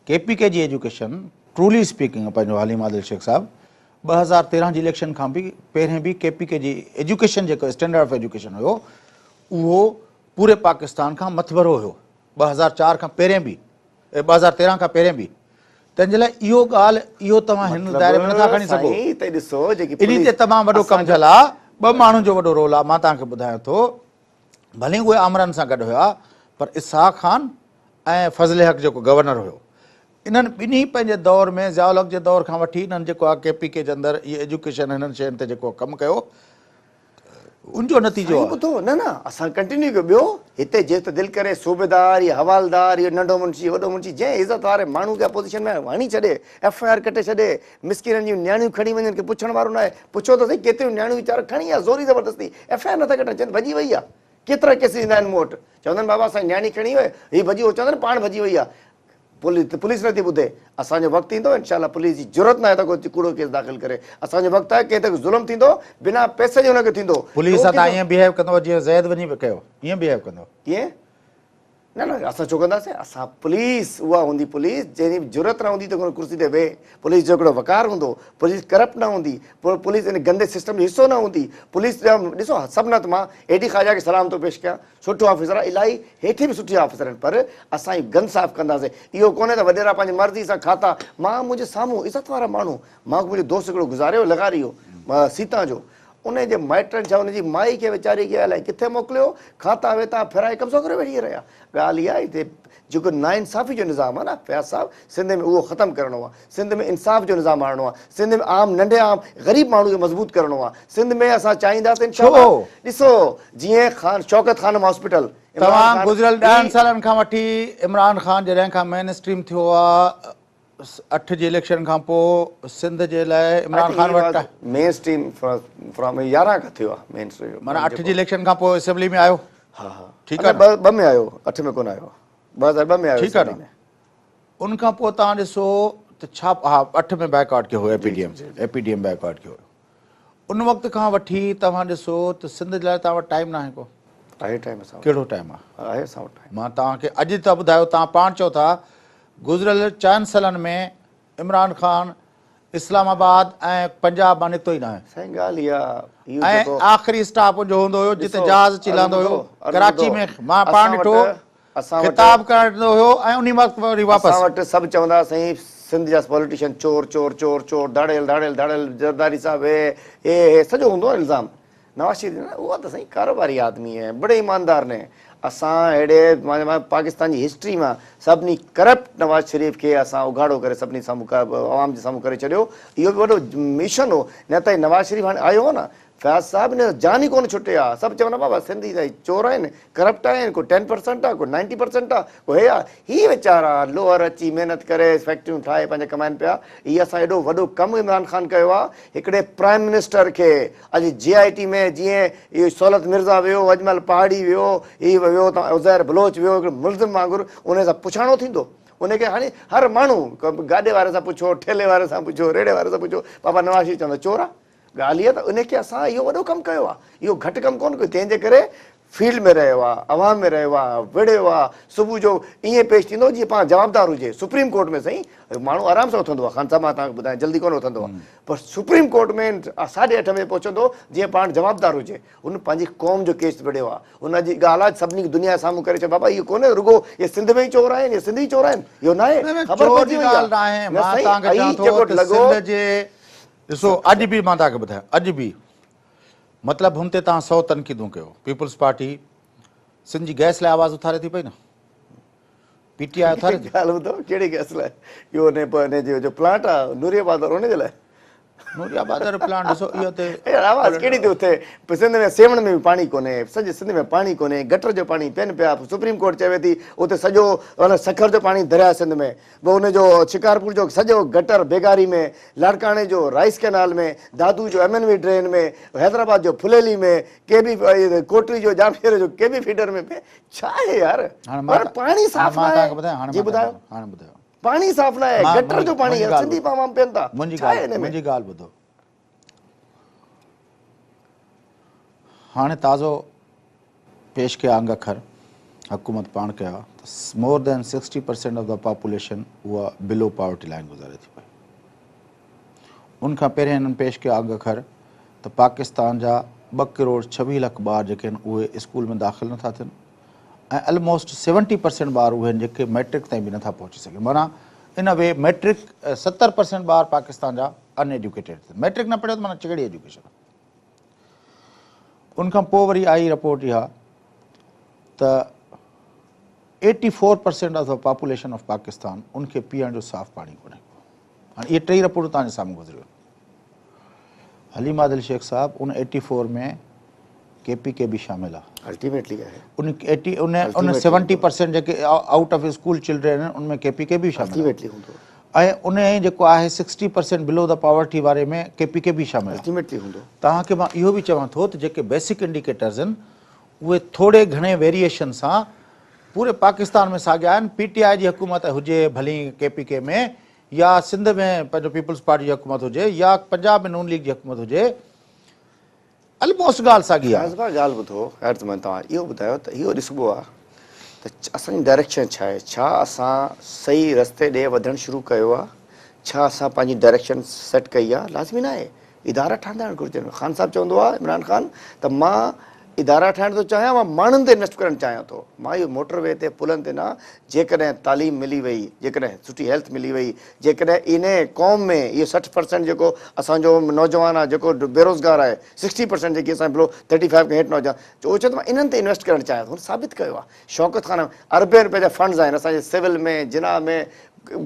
[SPEAKER 1] KPK जी एजुकेशन ट्रूली स्पीकिंग पंहिंजो हलीम आदिल शेख साहिबु 2013 जी इलेक्शन खां बि पहिरें बि KPK जी एजुकेशन जेको स्टैंडर्ड ऑफ एजुकेशन हुयो उहो पूरे पाकिस्तान खां मथबरो हुयो 2004 खां पहिरें बि 2013 खां पहिरें बि तंहिंजे लाइ इहो ॻाल्हि इहो तव्हां हिन दायरे में नथा खणी सघो इन ते तमामु वॾो कमु थियल आहे 2 माण्हुनि जो वॾो रोल आहे मां तव्हांखे ॿुधायां थो भले उहे आमरन सां गॾु हुया पर इसहाक खान ऐं फज़ल हक़ जेको गवर्नर हुयो इन्हनि ॿिन्ही पंहिंजे दौर में ज़ियाउल हक़ जे दौर खां वठी इन्हनि जेको आहे KPK जे अंदरि इहे एजुकेशन हिननि शयुनि ते जेको कमु कयो उनजो नतीजो
[SPEAKER 2] ॿुधो न न असां कंटिन्यू कयो ॿियो हिते जे त दिलि करे सूबेदार या हवालदार इहो नंढो मुंशी वॾो मुंशी जंहिं इज़त वारे माण्हू खे अपोज़िशन में हणी छॾे FIR कटे छॾे मिसकिननि जूं नियाणियूं खणी वञनि की पुछण वारो न आहे पुछो त सही केतिरियूं नियाणियूं वीचारा खणी आहे ज़ोरी ज़बरदस्ती FIR नथा कटनि चवनि भॼी वई आहे केतिरा केस ईंदा आहिनि मूं वटि चवंदा आहिनि बाबा असांजी नियाणी खणी वई हीअ भॼी वियो चवंदा आहिनि पाण भॼी वई आहे पुलिस नथी ॿुधे असांजो वक़्तु ईंदो इनशाला पुलिस जी ज़रूरत न आहे त कोई कूड़ो केस दाख़िल करे असांजो वक़्तु आहे कंहिं ते ज़ुल्म थींदो बिना पैसे जो हुनखे थींदो
[SPEAKER 1] पुलिस सां तव्हां ईअं बिहेव कंदो जीअं ज़ैद वञी कयो ईअं बिहेव कंदो
[SPEAKER 2] कीअं न न असां छो कंदासीं असां पुलिस उहा हूंदी पुलिस जंहिंजी ज़रूरत न हूंदी त हुन कुर्सी ते वेह पुलिस जो हिकिड़ो वकार हूंदो पुलिस करप्ट न हूंदी पुलिस इन गंदे सिस्टम जो हिसो न हूंदी पुलिस ॾिसो सभु न त मां एडी ख़्वाजा खे सलाम थो पेश कयां सुठो ऑफिसर आहे इलाही हेठि बि सुठी ऑफिसर आहिनि पर असां गंद साफ़ कंदासीं इहो कोन्हे त वॾेरा पंहिंजी मर्ज़ी सां खाता मां मुंहिंजे साम्हूं इज़त वारा माण्हू मां मुंहिंजो दोस्त हिकिड़ो गुज़ारियो लॻारियो सीता जो उन जे माइटनि छा हुनजी माई खे वीचारी खे अलाए किथे मोकिलियो खाता वेता फिराए कब्ज़ो करे वेठी रहिया ॻाल्हि इहा हिते जेको नाइंसाफ़ी जो निज़ाम आहे न फयाज़ साहिबु सिंध में उहो ख़तमु करिणो आहे सिंध में इंसाफ़ जो निज़ाम आणिणो आहे सिंध में आम नंढे आम ग़रीब माण्हू खे मज़बूत करिणो आहे सिंध में असां चाहींदासीं ॾिसो जीअं खान शौकत खानम हॉस्पिटल
[SPEAKER 1] तव्हां गुज़िरियल 10 सालनि खां वठी इमरान ख़ान जॾहिं खां मेन स्ट्रीम थियो आहे 8 जी इलेक्शन खां पोइ सिंध जे लाइ इमरान ख़ान वटि
[SPEAKER 2] मेन स्ट्रीम फ्रॉम 11 खां थियो आहे मेन स्ट्रीम
[SPEAKER 1] माना 8 जी इलेक्शन खां पोइ असेंबली में आयो
[SPEAKER 2] हा हा
[SPEAKER 1] ठीकु आहे
[SPEAKER 2] 2 में आयो 8 में कोन आयो 2002 में आयो
[SPEAKER 1] ठीकु आहे न उन खां पोइ तव्हां ॾिसो त छा हा 8 में बैकआउट कयो हुयो एपीडीएम बैकआउट कयो हुयो उन वक़्त खां वठी तव्हां ॾिसो त सिंध जे लाइ तव्हां वटि टाइम न आहे को
[SPEAKER 2] आहे टाइम असां
[SPEAKER 1] कहिड़ो टाइम
[SPEAKER 2] आहे असां वटि
[SPEAKER 1] मां तव्हांखे अॼु त ॿुधायो तव्हां पाण चओ था गुज़िरियल 4 सालनि में इमरान ख़ान इस्लामाबाद ऐं पंजाब मां निकितो ई न आहे
[SPEAKER 2] साईं ॻाल्हि इहा
[SPEAKER 1] ऐं आख़िरी स्टॉप मुंहिंजो हूंदो हुयो जिते जहाज़ चिलांदो हुयो कराची में मां पाण ॾिठो ख़िताब करणु हुयो ऐं उन वक़्तु वरी वापसि
[SPEAKER 2] असां वटि सभु चवंदा साईं सिंध जा पॉलिटिशियन चोर चोर चोर चोर दाड़ियल दाड़ियल दाड़ियल जरदारी साहिबु हे सॼो हूंदो आहे इल्ज़ाम नवाज़ शरीफ़ उहा त साईं कारोबारी आदमी आहे बड़े ईमानदार ने असां अहिड़े पाकिस्तान जी हिस्ट्री मां सभिनी करप्ट नवाज़ शरीफ़ खे असां उघाड़ो करे सभिनी साम्हूं आवाम जे साम्हूं करे छॾियो इहो बि वॾो मिशन हो न त नवाज़ शरीफ़ हाणे आयो हो न फयाज़ साहिबु ने जान ई कोन छुटिया सभु चवंदा बाबा सिंधी त चोर आहिनि करप्ट आहिनि को 10% आहे को 90% आहे को हे आहे हीअ वीचारा लोअर अची महिनत करे फैक्ट्रियूं ठाहे पंहिंजे कमाइनि पिया हीअ असां एॾो वॾो कमु इमरान ख़ान कयो आहे हिकिड़े प्राइम मिनिस्टर खे अॼु JIT में जीअं इहो सहूलत मिर्ज़ा वियो अजमल पहाड़ी वियो हीअ वियो तव्हां उज़ैर बलोच वियो हिकिड़ो मुल्ज़िम वांगुरु उन सां पुछाणो थींदो उनखे हाणे हर माण्हू गाॾे वारे सां पुछो ठेले वारे सां पुछो रेड़े वारे सां पुछो बाबा नवाज़ शरीफ़ चवंदो चोर आहे ॻाल्हि इहा त उनखे असां इहो वॾो कमु कयो आहे इहो घटि कमु कोन कयो तंहिंजे करे फील्ड में रहियो आहे अवाम में रहियो आहे विड़ियो आहे सुबुह जो ईअं पेश थींदो जीअं पाण जवाबदार हुजे सुप्रीम कोर्ट में साईं माण्हू आराम सां उथंदो आहे ख़ान साहिबु मां तव्हांखे ॿुधायां जल्दी कोन उथंदो आहे पर सुप्रीम कोर्ट में 8:30 में पहुचंदो जीअं पाण जवाबदार हुजे हुन पंहिंजी क़ौम जो केस विड़ियो आहे हुनजी ॻाल्हि आहे सभिनी दुनिया जे साम्हूं करे चयो बाबा इहो कोन्हे रुगो इहे सिंध में ई चोर आहिनि इहे सिंधी चोर आहिनि इहो न आहे
[SPEAKER 1] ॾिसो अॼु बि मां तव्हांखे ॿुधायां अॼु बि मतिलबु हुन ते तव्हां 100 तनक़ीदूं कयो पीपल्स पार्टी सिंध जी गैस लाइ आवाज़ उथारे थी पई न PTI उथारे थी
[SPEAKER 2] ॻाल्हि ॿुधो कहिड़ी गैस लाइ इहो जो प्लांट आहे नूरियाबाद उनजे लाइ
[SPEAKER 1] नूरियाबाद वारो प्लांट ॾिसो इहो त
[SPEAKER 2] आवाज़ कहिड़ी थी उथे सिंध में सेवण में बि पाणी कोन्हे सॼे सिंध में पाणी कोन्हे गटर जो पाणी पियनि पिया सुप्रीम कोर्ट चवे थी उते सॼो सखर जो पाणी दरिया सिंध में पोइ हुनजो शिकारपुर जो सॼो गटर बेगारी में लाड़काणे जो राइस कैनाल में दादू जो MNV ड्रेन में हैदराबाद जो फुलेली में के बि कोटरी जो जामशेर जो के बि फीडर में छा आहे यार पाणी साफ़ जी ॿुधायो पाणी साफ़ न आहे गटर जो पाणी सिंधी आवाम पीअनि था
[SPEAKER 1] मुंहिंजी ॻाल्हि ॿुधो हाणे ताज़ो पेश कया अंग अखर हुकूमत पाण कया more than 60% of the population उहा बिलो पॉवर्टी लाइन गुज़ारे थी पई उनखां पहिरियों हिननि पेश कया अंग अखर त पाकिस्तान जा 2 करोड़ 26 लख ॿार जेके आहिनि उहे स्कूल में दाख़िल नथा थियनि ऐं ऑलमोस्ट 70% ॿार उहे आहिनि जेके मैट्रिक ताईं बि नथा पहुची सघनि माना इन वे मैट्रिक 70% ॿार पाकिस्तान जा अनएजुकेटेड आहिनि मैट्रिक न पढ़ियो त माना चिगड़ी एजुकेशन उनखां पोइ वरी आई रिपोर्ट इहा त 84% of the population of Pakistan उनखे पीअण जो साफ़ पाणी कोन्हे हाणे इहे 3 रिपोर्टूं तव्हांजे साम्हूं गुज़रियूं हलीम आदिल शेख साहिबु उन 84 में KPK बि शामिल आहे
[SPEAKER 2] अल्टीमेटली आहे
[SPEAKER 1] उन 70% जेके आउट ऑफ स्कूल चिल्ड्रन आहिनि उनमें KPK बि शामिल आहे ऐं उन जेको आहे 60% बिलो द पॉवर्टी वारे में KPK बि शामिल आहे तव्हांखे मां इहो बि चवां थो त जेके बेसिक इंडिकेटर्स आहिनि उहे थोरे घणे वेरिएशन सां पूरे पाकिस्तान में साॻिया आहिनि PTI जी हुकूमत हुजे भली KPK में या सिंध में पंहिंजो पीपल्स पार्टी जी हुकूमत हुजे या पंजाब में नून लीग जी हुकूमत हुजे ऑलमोस्ट ॻाल्हि साॻी आहे
[SPEAKER 2] ॻाल्हि ॿुधो तव्हां इहो ॿुधायो त इहो ॾिसबो आहे त असांजी डायरेक्शन छा आहे, छा असां सही रस्ते ॾे वधणु शुरू कयो आहे, छा असां पंहिंजी डायरेक्शन सेट कई आहे? लाज़मी न आहे, इदारा ठहंदा आहिनि घुरिजनि। ख़ान साहिबु चवंदो आहे, इमरान ख़ान, त मां इदारा ठाहिण थो चाहियां, मां माण्हुनि ते इन्वेस्ट करणु चाहियां थो। मां इहो मोटरवे ते पुलनि ते न, जेकॾहिं तालीम मिली वई, जेकॾहिं सुठी हेल्थ मिली वई, जेकॾहिं इन क़ौम में इहो 60% जेको असांजो नौजवान आहे, जेको बेरोज़गार आहे, 60% जेकी असां बिलो 35 खां हेठि नौजवान, उहो चए थो मां इन्हनि ते इन्वेस्ट करणु चाहियां थो। हुन साबित कयो आहे। शौक़त ख़ान अरबे रुपए जा फंड्स आहिनि असांजे सिविल में, जिना में,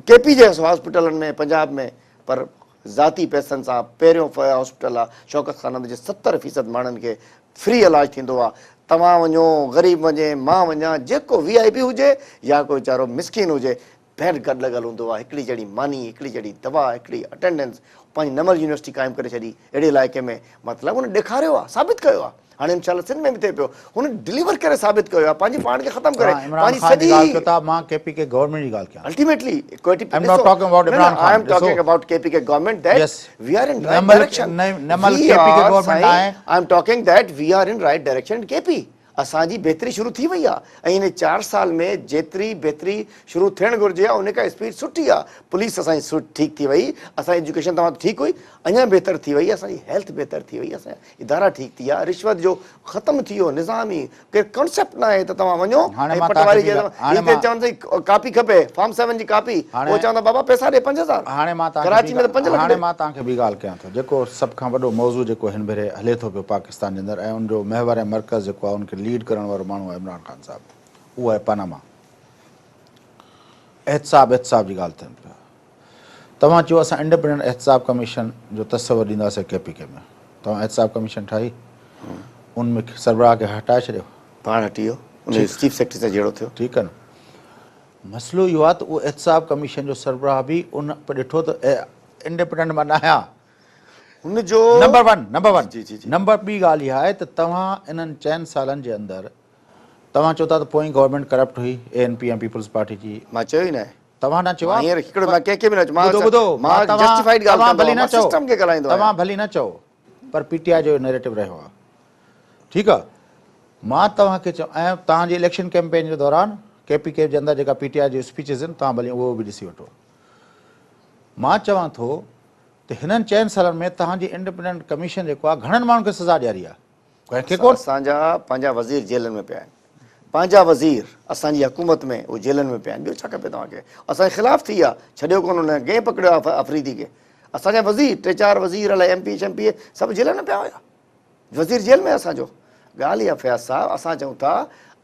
[SPEAKER 2] केपी जे हॉस्पिटलनि में, पंजाब में, पर ज़ाती पैसनि सां पहिरियों हॉस्पिटल आहे शौक़त ख़ान जे 70% माण्हुनि खे फ्री इलाजु थींदो आहे। तव्हां वञो, ग़रीब वञे, मां वञा, जेको VIP हुजे या कोई वीचारो मिसकिन हुजे, बेड गॾु लॻल हूंदो आहे। हिकिड़ी जहिड़ी मानी, हिकिड़ी जहिड़ी दवा, हिकिड़ी अटेंडेंस। पंहिंजी नमल यूनिवर्सिटी क़ाइमु करे छॾी अहिड़े इलाइक़े में, मतिलबु हुन ॾेखारियो आहे, साबित कयो आहे। हाणे इंशाल्लाह सिंध में बि थिए पियो, हुन डिलीवर करे साबित कयो आहे, पंहिंजी पाण खे ख़तमु करे पंहिंजी सॼी
[SPEAKER 1] मां KPK गवर्नमेंट जी ॻाल्हि कयां।
[SPEAKER 2] Ultimately
[SPEAKER 1] I'm not talking about Imran Khan.
[SPEAKER 2] I am talking about KPK government, that
[SPEAKER 1] Yes.
[SPEAKER 2] we are in right
[SPEAKER 1] Namal-
[SPEAKER 2] direction.
[SPEAKER 1] Namal
[SPEAKER 2] We
[SPEAKER 1] KPK
[SPEAKER 2] are
[SPEAKER 1] government
[SPEAKER 2] saying-
[SPEAKER 1] आए।
[SPEAKER 2] I am talking that we are in right direction in KP. असांजी बहितरी शुरू थी वई आहे ऐं इन 4 साल में जेतिरी बहितरी शुरू थियणु घुरिजे आहे उन खां स्पीड सुठी आहे। पुलिस असांजी ठीकु थी वई, असांजी एजुकेशन तमामु ठीकु हुई, अञा बहितर थी वई, असांजी हेल्थ बहितर थी वई, असांजा इदारा ठीकु थी विया, रिश्वत जो ख़तमु थी वियो, निज़ामी केरु कॉन्सेप्ट न आहे त तव्हां वञो
[SPEAKER 1] हाणे
[SPEAKER 2] ऐं
[SPEAKER 1] मां
[SPEAKER 2] पटवारी
[SPEAKER 1] तव्हांखे
[SPEAKER 2] जे हिते चवंदा कापी खपे, फॉर्म 7 जी कापी, उहो चवंदा बाबा पैसा ॾे 5000।
[SPEAKER 1] हाणे मां
[SPEAKER 2] कराची में त 5 लख
[SPEAKER 1] हाणे मां तव्हांखे ॿी ॻाल्हि कयां थो। जेको सभ खां वॾो मौज़ू जेको हिन भेरे हले थो पियो पाकिस्तान जे अंदरि ऐं उनजो महवर ऐं मर्कज़ जेको आहे उनखे लीड करण वारो माण्हू आहे इमरान ख़ान साहिबु, उहो आहे पनामा। एहतसाब जी ॻाल्हि थियनि पिया। तव्हां चयो असां इंडिपेंडेंट एहतसाब कमीशन जो तसवर ॾींदासीं KPK में, तव्हां एहतसाब कमीशन ठाही, उनमें सरबराह खे हटाए छॾियो,
[SPEAKER 2] पाण हटी वियो, उन चीफ सेक्रेटरी सां जहिड़ो थियो।
[SPEAKER 1] ठीकु आहे न। मसइलो इहो आहे त उहो एहतसाब कमीशन जो सरबराह बि उन ॾिठो त इंडिपेंडेंट मां न आहियां।
[SPEAKER 2] हुनजो
[SPEAKER 1] नंबर वन
[SPEAKER 2] जी जी जी
[SPEAKER 1] नंबर ॿी ॻाल्हि इहा आहे त तव्हां इन्हनि 4 सालनि जे अंदरि तव्हां चओ था त पोइ गवर्नमेंट करप्ट हुई, ANP ऐं पीपल्स पार्टी जी।
[SPEAKER 2] मां चयो ई न आहे,
[SPEAKER 1] तव्हां न चयो आहे।
[SPEAKER 2] हींअर हिकिड़ो मां कंहिंखे बि न चयो,
[SPEAKER 1] ॿुधो
[SPEAKER 2] मां जस्टिफाइड ॻाल्हि
[SPEAKER 1] तव्हां भली न चओ,
[SPEAKER 2] सिस्टम खे ॻाल्हाईंदो आहियां।
[SPEAKER 1] तव्हां भली न चओ, पर PTI जो नैरेटिव रहियो आहे। ठीकु आहे, मां तव्हांखे चओ ऐं तव्हांजी इलेक्शन कैंपेन जे दौरान KPK जे अंदरि जेका PTI जी स्पीचिस आहिनि तव्हां भली उहो बि ॾिसी वठो। मां चवां थो त हिननि 4 सालनि में तव्हांजी इंडिपेंडेंट कमीशन जेको आहे घणनि माण्हुनि खे सज़ा ॾियारी आहे? कंहिंखे कोन।
[SPEAKER 2] असांजा पंहिंजा वज़ीर जेलनि में पिया आहिनि, पंहिंजा वज़ीर असांजी हुकूमत में उहे जेलनि में पिया आहिनि। ॿियो छा खपे तव्हांखे? असांजे ख़िलाफ़ु थी आहे, छॾियो कोन, हुन कंहिं पकड़ियो आहे अफरीदी खे? असांजा वज़ीर 3-4 वज़ीर अलाए MP MP सभु जेल में पिया हुया, वज़ीर जेल में असांजो। ॻाल्हि इहा फयाज़ साहिबु, असां चऊं था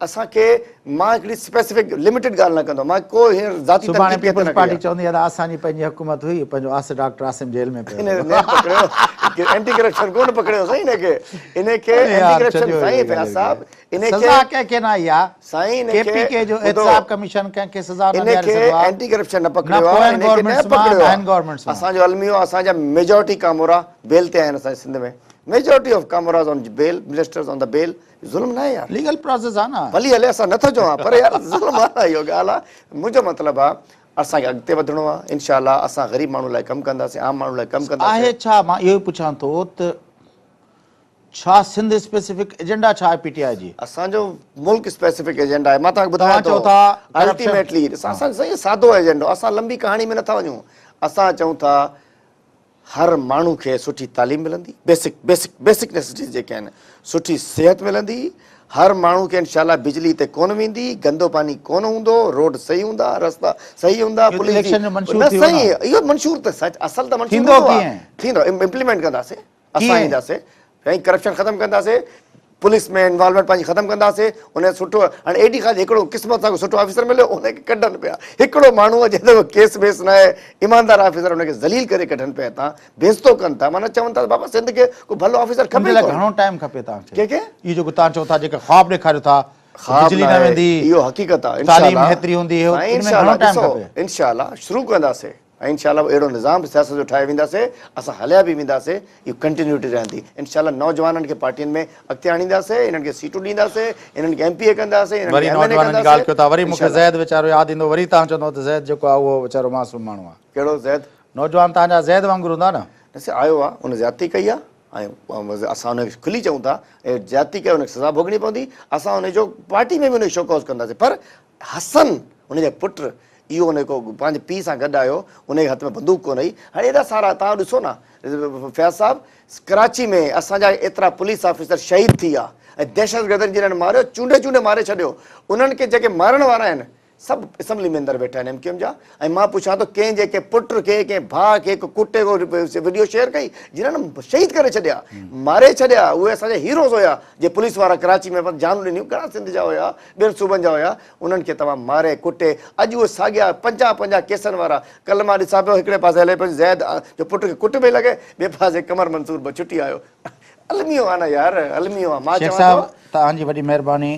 [SPEAKER 2] असांखे, मां हिकिड़ी स्पेसिफिक लिमिटेड ॻाल्हि न कंदो, मां को हींअर ज़ाती
[SPEAKER 1] पीपल्स पार्टी चवंदी आहे त असांजी पंहिंजी हुकूमत हुई, पंहिंजो डॉक्टर आसिम जेल में पियो।
[SPEAKER 2] एंटी करप्शन कोन पकड़ियो साईं इनखे, इनखे एंटी करप्शन साईं फयाज़ साहिबु, इनखे
[SPEAKER 1] सज़ा कंहिंखे न आई आहे
[SPEAKER 2] साईं,
[SPEAKER 1] KPK जो एहतसाब कमीशन कंहिंखे सज़ा न ॾियारे सघियो आहे।
[SPEAKER 2] एंटी करप्शन न पकड़ियो आहे, इनखे न पकड़ियो आहे। असांजो अलमियो, असांजा मेजॉरिटी कामोरा बेल ते आहिनि असांजे सिंध में, मेजॉरिटी ऑफ कामोरास on bail, ministers on the bail. ज़ुल्म न आहे यार,
[SPEAKER 1] लीगल प्रोसेस आहे न।
[SPEAKER 2] भली हले, असां नथो चवां, पर यार ज़ुल्म आहे, इहो ॻाल्हि आहे। मुंहिंजो मतिलबु आहे असांखे अॻिते वधिणो आहे, इनशाअल्लाह असां ग़रीब माण्हू लाइ कमु कंदासीं, आम माण्हू लाइ कमु कंदासीं।
[SPEAKER 1] आहे छा, मां इहो ई पुछां थो त छा सिंध स्पेसिफिक एजेंडा छा आहे PTI जी?
[SPEAKER 2] असांजो मुल्क स्पेसिफिक एजेंडा आहे, मां तव्हांखे ॿुधायां
[SPEAKER 1] चओ था
[SPEAKER 2] अल्टीमेटली असां साईं सादो एजेंडो, असां लंबी कहाणी में नथा वञूं। असां चऊं था हर माण्हू खे सुठी तालीम मिलंदी, बेसिक नेसेसिटीज़ जेके आहिनि, सुठी सिहत मिलंदी, हर माण्हू खे इंशाअल्लाह बिजली ते कोन वेंदी, गंदो पानी कोन हूंदो, रोड सही हूंदा, रस्ता सही हूंदा, पुलिस इहो मंशूर त सच असल त मंशूर थींदो, इम्प्लीमेंट कंदासीं, असां ईंदासीं ऐं करप्शन ख़तमु कंदासीं, पुलिस में इन्वॉल्वमेंट पंहिंजी ख़तमु कंदासीं। उन सुठो हाणे एडी खां हिकिड़ो क़िस्मत सां सुठो ऑफिसर मिलियो, उनखे कढनि पिया। हिकिड़ो माण्हू आहे जंहिंजो केस बेस न आहे, ईमानदार ऑफिसर, उनखे ज़लील करे कढनि पिया था, बेइज़तो कनि था। माना चवनि था बाबा सिंध खे को भलो ऑफिसर खपे।
[SPEAKER 1] घणो टाइम खपे तव्हांखे?
[SPEAKER 2] कंहिंखे?
[SPEAKER 1] इहो जेको तव्हां चओ था जेका ख़्वाब ॾेखारियो था, बिजली न वेंदी,
[SPEAKER 2] इहो हक़ीक़त आहे।
[SPEAKER 1] तालीम हेतिरी हूंदी,
[SPEAKER 2] इंशाअल्लाह शुरू कंदासीं ऐं इंशाअल्लाह अहिड़ो निज़ाम सियासत जो ठाहे वेंदासीं, असां हलिया बि वेंदासीं, इहो कंटिन्यूटी रहंदी। इंशाअल्लाह नौजवाननि खे पार्टियुनि में अॻिते आणींदासीं, इन्हनि खे सीटूं ॾींदासीं, इन्हनि खे MPA कंदासीं।
[SPEAKER 1] वरी नौजवाननि जी ॻाल्हि कयो था, वरी मूंखे ज़ैद वीचारो यादि ईंदो, वरी तव्हां चवंदो त ज़ैद जेको आहे उहो वीचारो मासूम माण्हू आहे।
[SPEAKER 2] कहिड़ो ज़ैद?
[SPEAKER 1] नौजवान तव्हांजा ज़ैद वांगुरु हूंदा न?
[SPEAKER 2] आयो आहे, उन ज़्यादती कई आहे, ऐं असां हुनखे खुली चऊं था ऐं जाती कयो हुनखे सज़ा भोगणी पवंदी, असां हुनजो पार्टी में बि हुनखे शोकॉज़ कंदासीं। पर हसन हुनजे पुटु इहो हुनखे पंहिंजे पीउ सां गॾु आयो, हुनजे हथ में बंदूक कोन हुई। हाणे एॾा सारा तव्हां ॾिसो न फैज़ साहिबु, कराची में असांजा एतिरा पुलिस ऑफिसर शहीद थी विया ऐं दहशतगर्दनि जिन्हनि मारियो, चूंडे चूंडे मारे छॾियो। उन्हनि खे जेके मारण वारा आहिनि सभु असेंबली में अंदरि वेठा आहिनि MQM जा। ऐं मां पुछां थो कंहिं जेके पुट खे कंहिं भाउ खे कुटे वीडियो शेयर कई, जिन्हनि शहीद करे छॾिया, मारे छॾिया, उहे असांजा हीरोज़ हुया जे पुलिस वारा कराची में जानू ॾिनियूं, घणा सिंध जा हुया, ॿियनि सूबनि जा हुया, उन्हनि खे तव्हां मारे कुटे अॼु उहे साॻिया 50 केसनि वारा। कल्ह मां ॾिसां पियो हिकिड़े पासे हले पियो ज़ैद जो पुट खे कुट पई लॻे, ॿिए पासे कमर मंसूर बि छुटी आयो। अलमियो आहे न यार, अलमियो आहे। मां
[SPEAKER 1] शेख
[SPEAKER 2] चवां
[SPEAKER 1] साहब
[SPEAKER 2] थो
[SPEAKER 1] तव्हांजी वॾी महिरबानी,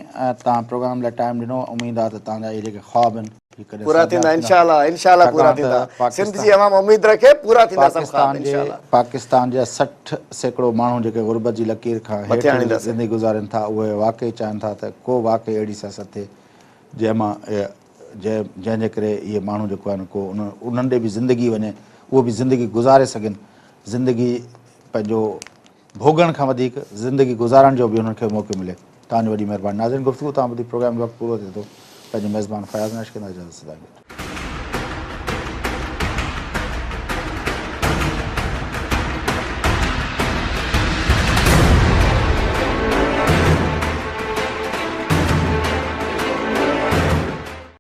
[SPEAKER 1] तव्हां प्रोग्राम लाइ टाइम ॾिनो। उमेद आहे त तव्हांजा इहे जेके ख़्वाब आहिनि
[SPEAKER 2] पूरा थींदा, इंशाअल्लाह इंशाअल्लाह पूरा थींदा। सिंध जी अवाम उमेद रखे पूरा थींदा सभु ख़्वाब इंशाअल्लाह।
[SPEAKER 1] पाकिस्तान जा 60% माण्हू जेके गुरबत जी लकीर खां हेठि ज़िंदगी गुज़ारनि था, उहे वाक़ई चाहिनि था त को वाक़ई अहिड़ी सियासत थिए जंहिंमां जंहिंजे करे इहे माण्हू जेको आहिनि को उन्हनि ॾे बि ज़िंदगी वञे, उहो बि ज़िंदगी गुज़ारे सघनि। ज़िंदगी पंहिंजो भोगण खां वधीक ज़िंदगी गुज़ारण जो बि उन्हनि खे मौक़ो मिले। तव्हांजी वॾी महिरबानी। नाज़रीन, गुफ़्तगू तव्हां ॿुधी, प्रोग्राम वक़्तु पूरो थिए थो। पंहिंजो मेज़बान फयाज़ नाश कंदा इजाज़त।